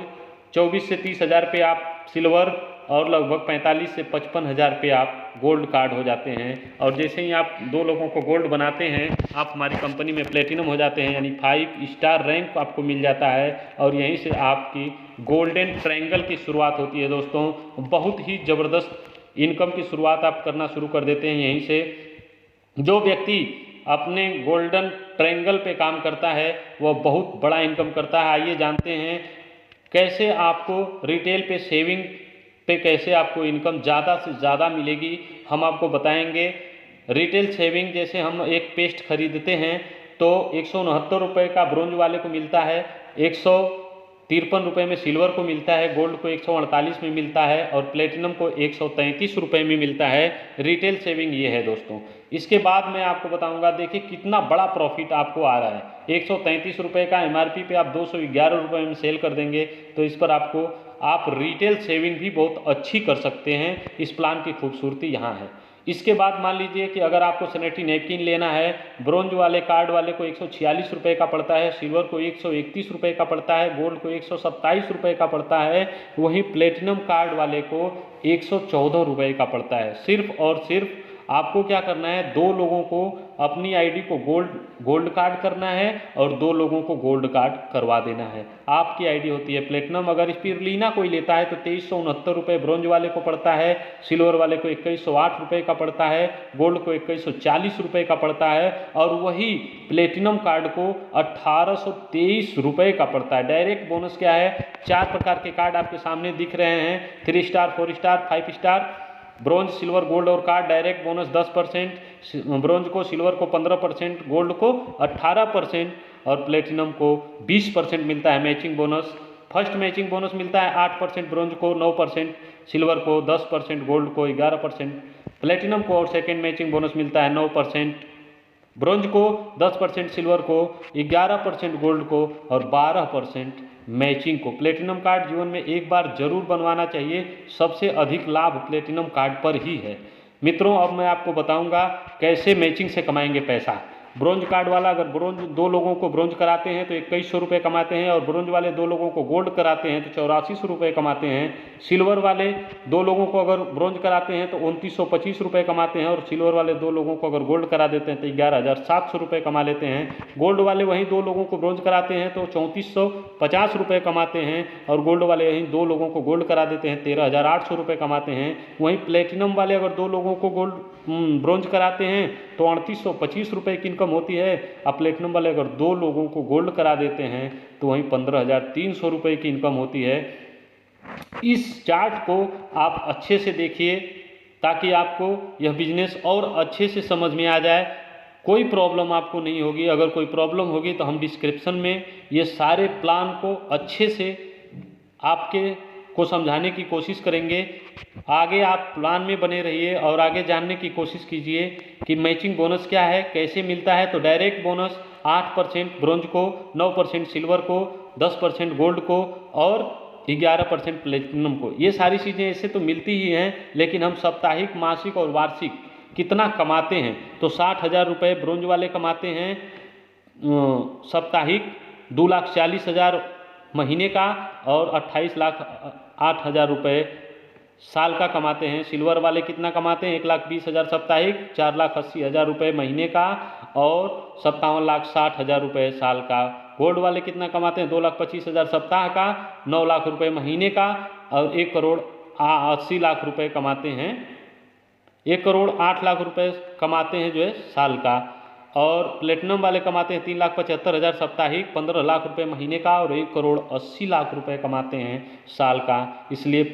24 से 30 हज़ार पे आप सिल्वर और लगभग 45 से 55 हज़ार पे आप गोल्ड कार्ड हो जाते हैं। और जैसे ही आप 2 लोगों को गोल्ड बनाते हैं, आप हमारी कंपनी में प्लेटिनम हो जाते हैं, यानी 5 स्टार रैंक आपको मिल जाता है। और यहीं से आपकी गोल्डन ट्रायंगल की शुरुआत होती है दोस्तों। बहुत ही ज़बरदस्त इनकम की शुरुआत आप करना शुरू कर देते हैं यहीं से। जो व्यक्ति अपने गोल्डन ट्रायंगल पे काम करता है वह बहुत बड़ा इनकम करता है। आइए जानते हैं कैसे आपको रिटेल पे, सेविंग पे कैसे आपको इनकम ज़्यादा से ज़्यादा मिलेगी, हम आपको बताएंगे। रिटेल सेविंग, जैसे हम एक पेस्ट खरीदते हैं तो 169 रुपये का ब्रॉन्ज वाले को मिलता है, 153 रुपये में सिल्वर को मिलता है, गोल्ड को 148 में मिलता है और प्लेटिनम को 133 रुपये में मिलता है। रिटेल सेविंग ये है दोस्तों। इसके बाद मैं आपको बताऊंगा, देखिए कितना बड़ा प्रॉफिट आपको आ रहा है। 133 रुपये का एमआरपी पे आप 211 रुपये में सेल कर देंगे तो इस पर आप रिटेल सेविंग भी बहुत अच्छी कर सकते हैं। इस प्लान की खूबसूरती यहाँ है। इसके बाद मान लीजिए कि अगर आपको सैनिटरी नैपकिन लेना है, ब्रॉन्ज वाले कार्ड वाले को 146 रुपये का पड़ता है, सिल्वर को 131 रुपये का पड़ता है, गोल्ड को 127 रुपये का पड़ता है, वहीं प्लेटिनम कार्ड वाले को 114 रुपये का पड़ता है। सिर्फ और सिर्फ आपको क्या करना है, 2 लोगों को अपनी आईडी को गोल्ड कार्ड करना है और 2 लोगों को गोल्ड कार्ड करवा देना है। आपकी आईडी होती है प्लेटिनम। अगर स्पिरुलिना कोई लेता है तो 2369 रुपये ब्रॉन्ज वाले को पड़ता है, सिल्वर वाले को 2108 रुपये का पड़ता है, गोल्ड को 2140 रुपये का पड़ता है और वही प्लेटिनम कार्ड को 1823 रुपये का पड़ता है। डायरेक्ट बोनस क्या है, 4 प्रकार के कार्ड आपके सामने दिख रहे हैं, 3 star, 4 star, 5 star, bronze, silver, gold और कार्ड। डायरेक्ट बोनस 10%, ब्रॉन्ज को, सिल्वर को 15%, गोल्ड को 18% और प्लेटिनम को 20% मिलता है matching bonus. First matching bonus मिलता है 8%, ब्रॉन्ज को 9%, सिल्वर को 10%, गोल्ड को 11%, प्लेटिनम को, और सेकेंड मैचिंग बोनस मिलता है 9%, ब्रॉन्ज को 10%, सिल्वर को 11%, गोल्ड को और 12% मैचिंग को। प्लेटिनम कार्ड जीवन में एक बार जरूर बनवाना चाहिए। सबसे अधिक लाभ प्लेटिनम कार्ड पर ही है मित्रों। अब मैं आपको बताऊंगा कैसे मैचिंग से कमाएंगे पैसा। ब्रॉन्ज कार्ड वाला अगर ब्रॉन्ज 2 लोगों को ब्रॉन्ज कराते हैं तो 2100 रुपये कमाते हैं और ब्रॉन्ज वाले 2 लोगों को गोल्ड कराते हैं तो 8400 रुपये कमाते हैं। सिल्वर वाले 2 लोगों को अगर ब्रॉन्ज कराते हैं तो 2925 रुपये कमाते हैं और सिल्वर वाले 2 लोगों को अगर गोल्ड करा देते हैं तो 11700 रुपये कमा लेते हैं। गोल्ड वाले वहीं 2 लोगों को ब्रॉन्ज कराते हैं तो 3450 रुपये कमाते हैं और गोल्ड वाले वहीं 2 लोगों को गोल्ड करा देते हैं 13800 रुपये कमाते हैं। वहीं प्लेटिनम वाले अगर 2 लोगों को गोल्ड ब्रॉन्ज कराते हैं तो 3825 रुपये की इनकम होती है। अब प्लेटिनम वाले अगर 2 लोगों को गोल्ड करा देते हैं तो वहीं 15,300 रुपये की इनकम होती है। इस चार्ट को आप अच्छे से देखिए ताकि आपको यह बिजनेस और अच्छे से समझ में आ जाए। कोई प्रॉब्लम आपको नहीं होगी। अगर कोई प्रॉब्लम होगी तो हम डिस्क्रिप्शन में ये सारे प्लान को अच्छे से आपके को समझाने की कोशिश करेंगे। आगे आप प्लान में बने रहिए और आगे जानने की कोशिश कीजिए कि मैचिंग बोनस क्या है, कैसे मिलता है। तो डायरेक्ट बोनस 8% ब्रॉन्ज को, 9% सिल्वर को, 10% गोल्ड को और 11% प्लेटिनम को। ये सारी चीज़ें ऐसे तो मिलती ही हैं, लेकिन हम साप्ताहिक, मासिक और वार्षिक कितना कमाते हैं तो 60,000 रुपये ब्रॉन्ज वाले कमाते हैं साप्ताहिक, 2,40,000 महीने का और 28,08,000 रुपये साल का कमाते हैं। सिल्वर वाले कितना कमाते हैं? 1,20,000 साप्ताहिक, 4,80,000 रुपये महीने का और 57,60,000 रुपये साल का। गोल्ड वाले कितना कमाते हैं? 2,25,000 सप्ताह का, 9 लाख रुपये महीने का और 1,80,00,000 रुपये कमाते हैं। 1,08,00,000 रुपये कमाते हैं जो है साल का। और प्लेटिनम वाले कमाते हैं 3,75,000 साप्ताहिक, 15 लाख रुपये महीने का और 1,80,00,000 रुपये कमाते हैं साल का। इसलिए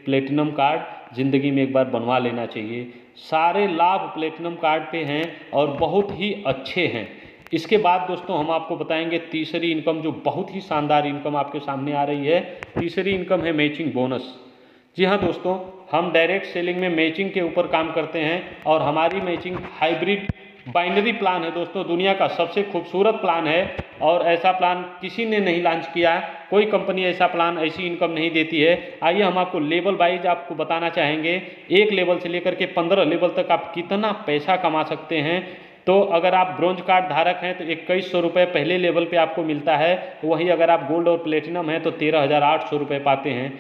प्लेटिनम कार्ड ज़िंदगी में एक बार बनवा लेना चाहिए। सारे लाभ प्लेटिनम कार्ड पे हैं और बहुत ही अच्छे हैं। इसके बाद दोस्तों हम आपको बताएंगे तीसरी इनकम, जो बहुत ही शानदार इनकम आपके सामने आ रही है। तीसरी इनकम है मैचिंग बोनस। जी हाँ दोस्तों, हम डायरेक्ट सेलिंग में मैचिंग के ऊपर काम करते हैं और हमारी मैचिंग हाइब्रिड बाइनरी प्लान है दोस्तों। दुनिया का सबसे खूबसूरत प्लान है और ऐसा प्लान किसी ने नहीं लॉन्च किया। कोई कंपनी ऐसा प्लान, ऐसी इनकम नहीं देती है। आइए हम आपको लेवल वाइज आपको बताना चाहेंगे, एक लेवल से लेकर के 15 लेवल तक आप कितना पैसा कमा सकते हैं। तो अगर आप ब्रोंज कार्ड धारक हैं तो 2,100 रुपये पहले लेवल पे आपको मिलता है। वहीं अगर आप गोल्ड और प्लेटिनम हैं तो 13,800 रुपये पाते हैं।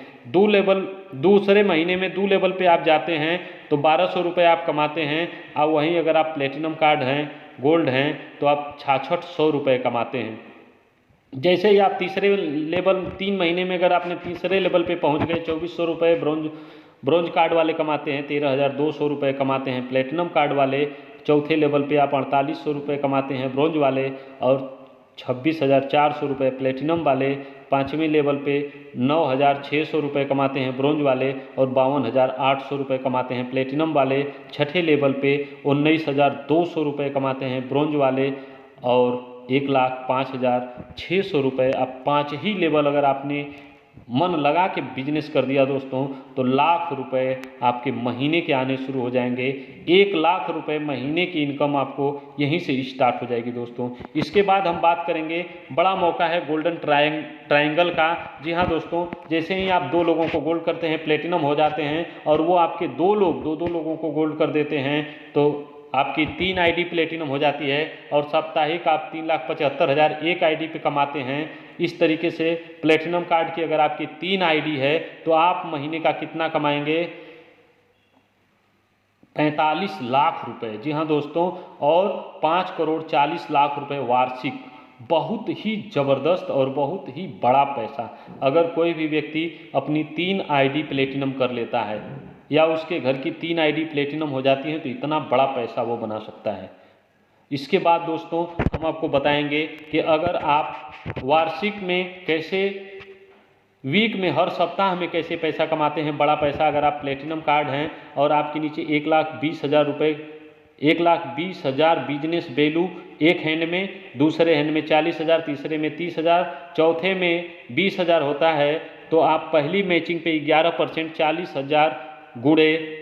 दूसरे महीने में 2 लेवल पे आप जाते हैं तो 1,200 रुपये आप कमाते हैं। और वहीं अगर आप प्लेटिनम कार्ड हैं, गोल्ड हैं, तो आप 6,600 रुपये कमाते हैं। जैसे ही आप तीसरे लेवल 3 महीने में अगर आपने तीसरे लेवल पे पहुंच गए, 2,400 रुपये ब्रोंज कार्ड वाले कमाते हैं, 13,200 रुपये कमाते हैं। प्लेटिनम कार्ड वाले चौथे लेवल पे आप 4,800 रुपये कमाते हैं ब्रोंज वाले, और 26,400 रुपये प्लेटिनम वाले। पाँचवें लेवल पे 9,600 रुपये कमाते हैं ब्रोंज वाले और 52,800 रुपये कमाते हैं प्लेटिनम वाले। छठे लेवल पे 19,200 रुपये कमाते हैं ब्रोंज वाले और 1,05,600 रुपये। अब 5 ही लेवल अगर आपने मन लगा के बिजनेस कर दिया दोस्तों तो लाख रुपए आपके महीने के आने शुरू हो जाएंगे। 1,00,000 रुपए महीने की इनकम आपको यहीं से स्टार्ट हो जाएगी दोस्तों। इसके बाद हम बात करेंगे, बड़ा मौका है गोल्डन ट्रायंगल का। जी हाँ दोस्तों, जैसे ही आप 2 लोगों को गोल्ड करते हैं, प्लेटिनम हो जाते हैं और वो आपके 2 लोगों को गोल्ड कर देते हैं तो आपकी 3 आईडी प्लेटिनम हो जाती है और साप्ताहिक आप 3,75,000 एक आईडी पे कमाते हैं। इस तरीके से प्लेटिनम कार्ड की अगर आपकी 3 आईडी है तो आप महीने का कितना कमाएंगे? 45 लाख रुपए। जी हाँ दोस्तों, और 5,40,00,000 रुपए वार्षिक। बहुत ही ज़बरदस्त और बहुत ही बड़ा पैसा। अगर कोई भी व्यक्ति अपनी 3 आईडी प्लेटिनम कर लेता है या उसके घर की 3 आईडी प्लेटिनम हो जाती है तो इतना बड़ा पैसा वो बना सकता है। इसके बाद दोस्तों हम आपको बताएंगे कि अगर आप वार्षिक में कैसे, वीक में, हर सप्ताह में कैसे पैसा कमाते हैं बड़ा पैसा। अगर आप प्लेटिनम कार्ड हैं और आपके नीचे 1,20,000 रुपये, 1,20,000 बिजनेस वैल्यू एक हैंड में, दूसरे हैंड में 40,000, तीसरे में 30,000, चौथे में 20,000 होता है तो आप पहली मैचिंग पे 11% 40,000 गुणे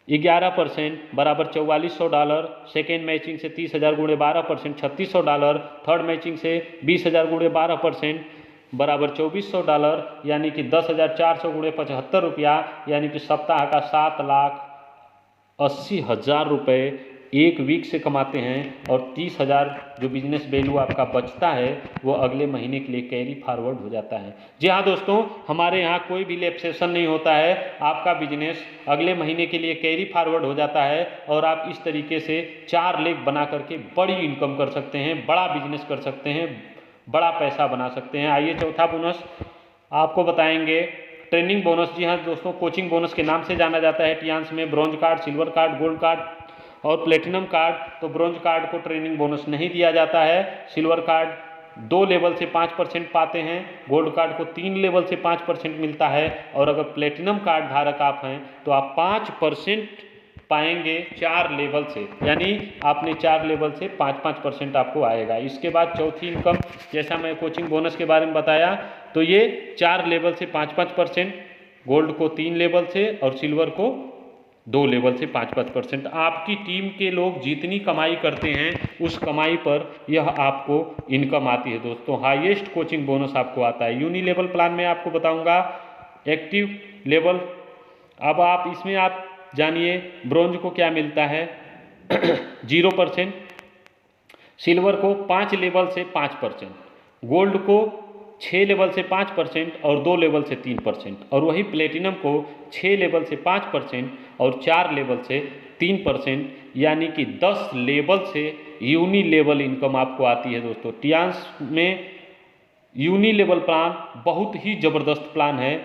11% बराबर $4,400। सेकेंड मैचिंग से 30,000 गुणे 12% $3,600। थर्ड मैचिंग से 20,000 गुणे 12% बराबर $2,400, यानी कि 10,400 गुणे 75 रुपया, यानी कि सप्ताह का 7,80,000 रुपये एक वीक से कमाते हैं। और 30,000 जो बिजनेस वैल्यू आपका बचता है वो अगले महीने के लिए कैरी फॉरवर्ड हो जाता है। जी हाँ दोस्तों, हमारे यहाँ कोई भी लैप्सेशन नहीं होता है। आपका बिजनेस अगले महीने के लिए कैरी फॉरवर्ड हो जाता है और आप इस तरीके से 4 लेग बना करके बड़ी इनकम कर सकते हैं, बड़ा बिजनेस कर सकते हैं, बड़ा पैसा बना सकते हैं। आइए चौथा बोनस आपको बताएंगे, ट्रेनिंग बोनस। जी हाँ दोस्तों, कोचिंग बोनस के नाम से जाना जाता है टियान्स में। Bronze card, silver card, gold card और प्लेटिनम कार्ड, तो ब्रॉन्ज कार्ड को ट्रेनिंग बोनस नहीं दिया जाता है। सिल्वर कार्ड 2 लेवल से 5% पाते हैं, गोल्ड कार्ड को 3 लेवल से 5% मिलता है और अगर प्लेटिनम कार्ड धारक आप हैं तो आप 5% पाएंगे 4 लेवल से, यानी आपने 4 लेवल से 5% आपको आएगा। इसके बाद चौथी इनकम, जैसा मैं कोचिंग बोनस के बारे में बताया, तो ये 4 लेवल से 5%, गोल्ड को 3 लेवल से और सिल्वर को 2 लेवल से 5% आपकी टीम के लोग जितनी कमाई करते हैं उस कमाई पर यह आपको इनकम आती है दोस्तों। हाईएस्ट कोचिंग बोनस आपको आता है। यूनी लेवल प्लान में आपको बताऊंगा एक्टिव लेवल। अब आप इसमें आप जानिए ब्रोंज को क्या मिलता है 0%, सिल्वर को 5 लेवल से 5%, गोल्ड को 6 लेवल से 5% और 2 लेवल से 3%, और वही प्लेटिनम को 6 लेवल से 5% और 4 लेवल से 3%, यानी कि 10 लेवल से यूनी लेवल इनकम आपको आती है दोस्तों। टियांस में यूनी लेवल प्लान बहुत ही ज़बरदस्त प्लान है।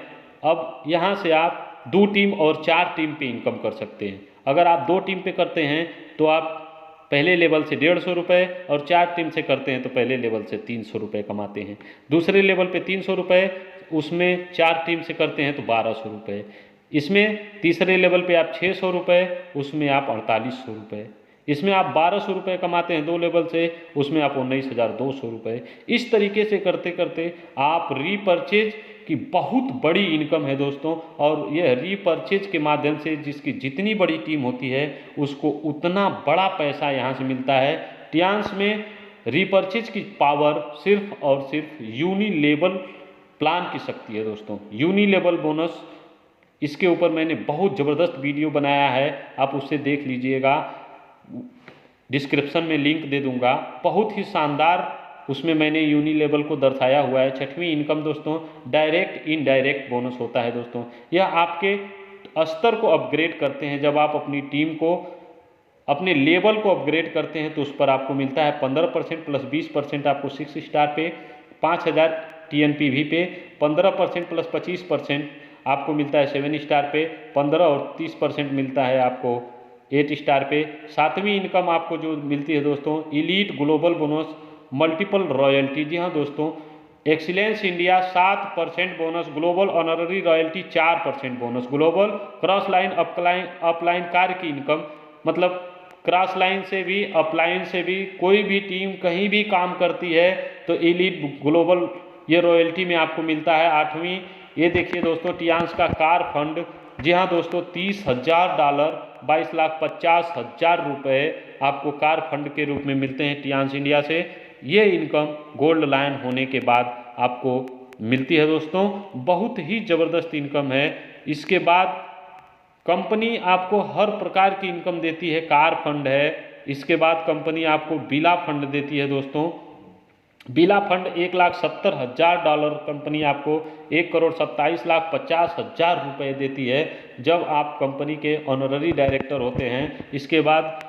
अब यहाँ से आप 2 टीम और 4 टीम पे इनकम कर सकते हैं। अगर आप 2 टीम पे करते हैं तो आप पहले लेवल से 150 रुपये, और 4 टीम से करते हैं तो पहले लेवल से 300 रुपये कमाते हैं। दूसरे लेवल पे 300 रुपये, उसमें 4 टीम से करते हैं तो 1200 रुपये। इसमें तीसरे लेवल पे आप 600 रुपये, उसमें आप 4800 रुपये। इसमें आप 1200 रुपये कमाते हैं 2 लेवल से, उसमें आप 19,200 रुपये। इस तरीके से करते करते आप रीपर्चेज की बहुत बड़ी इनकम है दोस्तों। और यह रीपर्चेज के माध्यम से जिसकी जितनी बड़ी टीम होती है उसको उतना बड़ा पैसा यहाँ से मिलता है। टियांस में रीपर्चेज की पावर सिर्फ और सिर्फ यूनी लेवल प्लान की शक्ति है दोस्तों। यूनी लेवल बोनस, इसके ऊपर मैंने बहुत ज़बरदस्त वीडियो बनाया है, आप उससे देख लीजिएगा, डिस्क्रिप्शन में लिंक दे दूंगा। बहुत ही शानदार उसमें मैंने यूनी लेवल को दर्शाया हुआ है। 6वीं इनकम दोस्तों डायरेक्ट इनडायरेक्ट बोनस होता है दोस्तों। यह आपके स्तर को अपग्रेड करते हैं। जब आप अपनी टीम को, अपने लेवल को अपग्रेड करते हैं तो उस पर आपको मिलता है 15% प्लस 20% आपको 6 स्टार पे, 5000 TNPV पे, 15% प्लस 25% आपको मिलता है 7 स्टार पे, 15 और 30% मिलता है आपको 8 स्टार पे। 7वीं इनकम आपको जो मिलती है दोस्तों, elite global bonus multiple royalty. जी हाँ दोस्तों, excellence India 7% bonus, global honorary royalty 4% bonus, global cross line upline कार्य की इनकम, मतलब क्रॉस लाइन से भी अपलाइन से भी कोई भी टीम कहीं भी काम करती है तो इलीट ग्लोबल ये रॉयल्टी में आपको मिलता है। 8वीं, ये देखिए दोस्तों, टियांस का कार फंड। जी हाँ दोस्तों, $30,000 22,50,000 रुपये आपको कार फंड के रूप में मिलते हैं टियांस इंडिया से। ये इनकम गोल्ड लाइन होने के बाद आपको मिलती है दोस्तों। बहुत ही ज़बरदस्त इनकम है। इसके बाद कंपनी आपको हर प्रकार की इनकम देती है। कार फंड है, इसके बाद कंपनी आपको बिला फंड देती है दोस्तों। बिला फंड $1,70,000 कंपनी आपको 1,27,50,000 रुपये देती है जब आप कंपनी के ऑनररी डायरेक्टर होते हैं। इसके बाद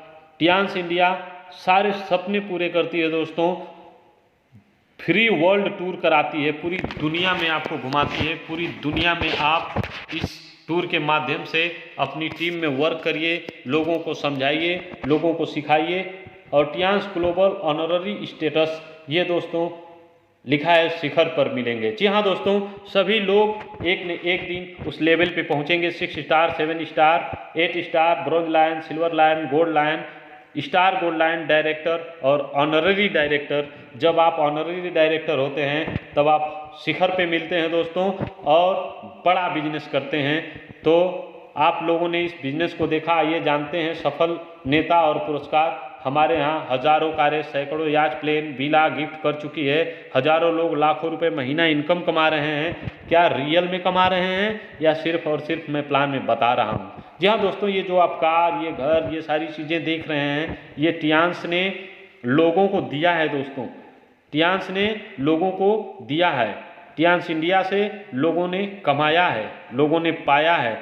टियांस इंडिया सारे सपने पूरे करती है दोस्तों। फ्री वर्ल्ड टूर कराती है, पूरी दुनिया में आपको घुमाती है। पूरी दुनिया में आप इस टूर के माध्यम से अपनी टीम में वर्क करिए, लोगों को समझाइए, लोगों को सिखाइए। और टियांस ग्लोबल ऑनररी स्टेटस, ये दोस्तों लिखा है शिखर पर मिलेंगे। जी हाँ दोस्तों, सभी लोग एक न एक दिन उस लेवल पे पहुंचेंगे। 6 star, 7 star, 8 star, bronze lion, silver lion, gold lion, star gold lion director और ऑनररी डायरेक्टर। जब आप ऑनररी डायरेक्टर होते हैं तब आप शिखर पे मिलते हैं दोस्तों और बड़ा बिजनेस करते हैं। तो आप लोगों ने इस बिजनेस को देखा, ये जानते हैं सफल नेता और पुरस्कार हमारे यहाँ हजारों कारें, सैकड़ों याच प्लेन विला गिफ्ट कर चुकी है। हजारों लोग लाखों रुपए महीना इनकम कमा रहे हैं। क्या रियल में कमा रहे हैं या सिर्फ और सिर्फ मैं प्लान में बता रहा हूँ? जी हाँ दोस्तों, ये जो आप कार, ये घर, ये सारी चीज़ें देख रहे हैं, ये टियांस ने लोगों को दिया है दोस्तों। टियांस ने लोगों को दिया है। टियांस इंडिया से लोगों ने कमाया है, लोगों ने पाया है।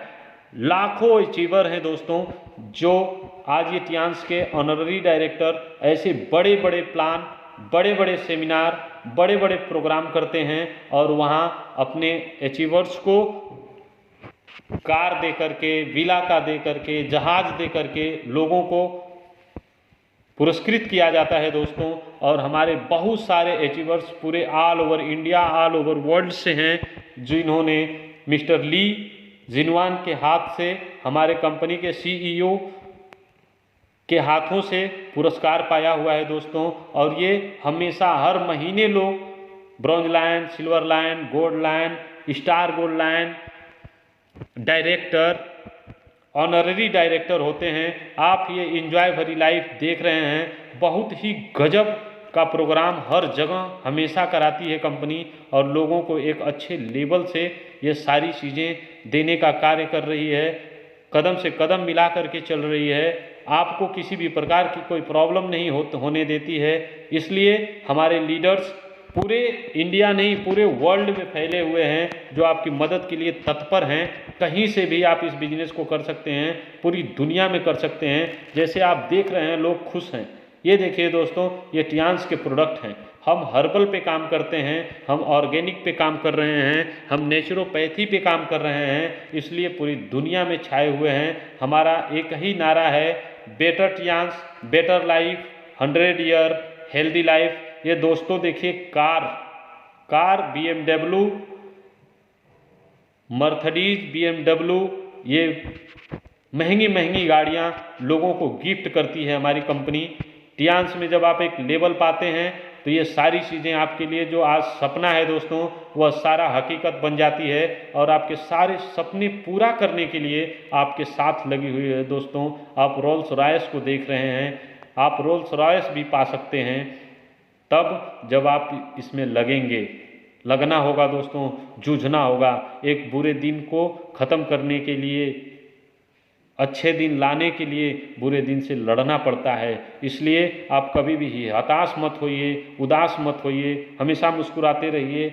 लाखों अचीवर हैं दोस्तों जो आज ये टियांस के ऑनररी डायरेक्टर ऐसे बड़े बड़े प्लान, बड़े बड़े सेमिनार, बड़े बड़े प्रोग्राम करते हैं और वहाँ अपने अचीवर्स को कार दे करके, विला का दे करके, जहाज दे करके लोगों को पुरस्कृत किया जाता है दोस्तों। और हमारे बहुत सारे अचीवर्स पूरे all over India, all over world से हैं जिन्होंने मिस्टर ली जिनवान के हाथ से, हमारे कंपनी के CEO के हाथों से पुरस्कार पाया हुआ है दोस्तों। और ये हमेशा हर महीने लोग bronze lion, silver lion, gold lion, star gold lion director, honorary director होते हैं। आप ये एंजॉय भरी लाइफ देख रहे हैं। बहुत ही गजब का प्रोग्राम हर जगह हमेशा कराती है कंपनी और लोगों को एक अच्छे लेवल से ये सारी चीज़ें देने का कार्य कर रही है। कदम से कदम मिला करके चल रही है। आपको किसी भी प्रकार की कोई प्रॉब्लम नहीं होने देती है। इसलिए हमारे लीडर्स पूरे इंडिया नहीं पूरे वर्ल्ड में फैले हुए हैं, जो आपकी मदद के लिए तत्पर हैं। कहीं से भी आप इस बिजनेस को कर सकते हैं, पूरी दुनिया में कर सकते हैं। जैसे आप देख रहे हैं लोग खुश हैं। ये देखिए दोस्तों, ये टियांस के प्रोडक्ट हैं। हम हर्बल पे काम करते हैं, हम ऑर्गेनिक पे काम कर रहे हैं, हम नेचुरोपैथी पे काम कर रहे हैं, इसलिए पूरी दुनिया में छाए हुए हैं। हमारा एक ही नारा है, better Tiens better life, 100 year healthy life. ये दोस्तों देखिए कार BMW, मर्सिडीज BMW, ये महंगी महंगी गाड़ियाँ लोगों को गिफ्ट करती है हमारी कंपनी। टियांस में जब आप एक लेवल पाते हैं तो ये सारी चीज़ें आपके लिए जो आज सपना है दोस्तों, वह सारा हकीकत बन जाती है और आपके सारे सपने पूरा करने के लिए आपके साथ लगी हुई है दोस्तों। आप रोल्स रॉयस को देख रहे हैं, आप रोल्स रॉयस भी पा सकते हैं तब जब आप इसमें लगेंगे। लगना होगा दोस्तों, जूझना होगा। एक बुरे दिन को ख़त्म करने के लिए, अच्छे दिन लाने के लिए बुरे दिन से लड़ना पड़ता है। इसलिए आप कभी भी हताश मत होइए, उदास मत होइए, हमेशा मुस्कुराते रहिए,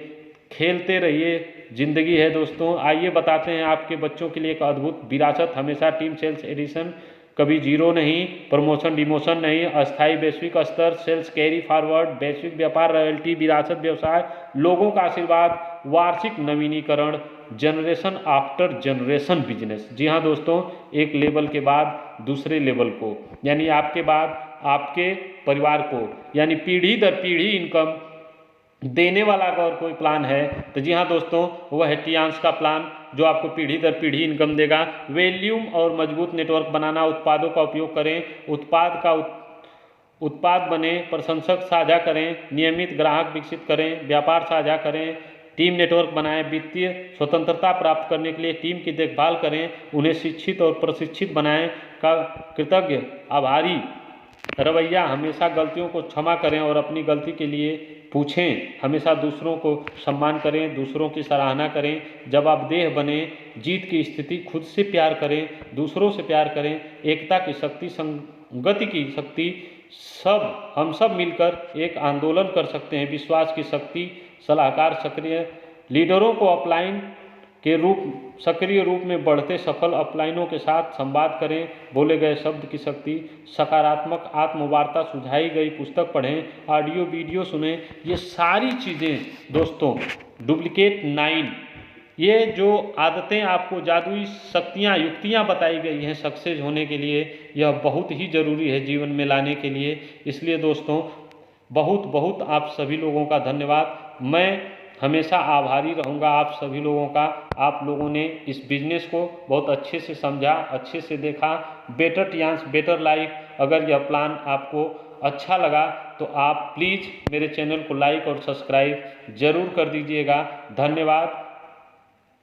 खेलते रहिए। ज़िंदगी है दोस्तों। आइए बताते हैं आपके बच्चों के लिए एक अद्भुत विरासत। हमेशा टीम सेल्स एडिशन, कभी जीरो नहीं, प्रमोशन डिमोशन नहीं, अस्थायी वैश्विक स्तर, सेल्स कैरी फॉरवर्ड, वैश्विक व्यापार, रॉयल्टी, विरासत व्यवसाय, लोगों का आशीर्वाद, वार्षिक नवीनीकरण, जनरेशन आफ्टर जनरेशन बिजनेस। जी हाँ दोस्तों, एक लेवल के बाद दूसरे लेवल को, यानी आपके बाद आपके परिवार को, यानी पीढ़ी दर पीढ़ी इनकम देने वाला अगर कोई प्लान है तो जी हाँ दोस्तों, वह है टियांस का प्लान, जो आपको पीढ़ी दर पीढ़ी इनकम देगा। वैल्यूम और मजबूत नेटवर्क बनाना, उत्पादों का उपयोग करें, उत्पाद बने, प्रशंसक साझा करें, नियमित ग्राहक विकसित करें, व्यापार साझा करें, टीम नेटवर्क बनाएं, वित्तीय स्वतंत्रता प्राप्त करने के लिए टीम की देखभाल करें, उन्हें शिक्षित और प्रशिक्षित बनाएं, का कृतज्ञ आभारी रवैया, हमेशा गलतियों को क्षमा करें और अपनी गलती के लिए पूछें, हमेशा दूसरों को सम्मान करें, दूसरों की सराहना करें। जब आप देह बने, जीत की स्थिति, खुद से प्यार करें, दूसरों से प्यार करें, एकता की शक्ति, संगति की शक्ति, हम सब मिलकर एक आंदोलन कर सकते हैं। विश्वास की शक्ति, सलाहकार सक्रिय लीडरों को अपलाइन के रूप सक्रिय रूप में बढ़ते सफल अपलाइनों के साथ संवाद करें, बोले गए शब्द की शक्ति, सकारात्मक आत्मवार्ता, सुझाई गई पुस्तक पढ़ें, ऑडियो वीडियो सुनें। ये सारी चीज़ें दोस्तों, डुप्लीकेट 9, ये जो आदतें आपको जादुई शक्तियाँ युक्तियाँ बताई गई हैं सक्सेस होने के लिए, यह बहुत ही ज़रूरी है जीवन में लाने के लिए। इसलिए दोस्तों बहुत बहुत आप सभी लोगों का धन्यवाद। मैं हमेशा आभारी रहूँगा आप सभी लोगों का। आप लोगों ने इस बिज़नेस को बहुत अच्छे से समझा, अच्छे से देखा। बेटर टियांस बेटर लाइफ, अगर यह प्लान आपको अच्छा लगा तो आप प्लीज़ मेरे चैनल को लाइक और सब्सक्राइब ज़रूर कर दीजिएगा। धन्यवाद।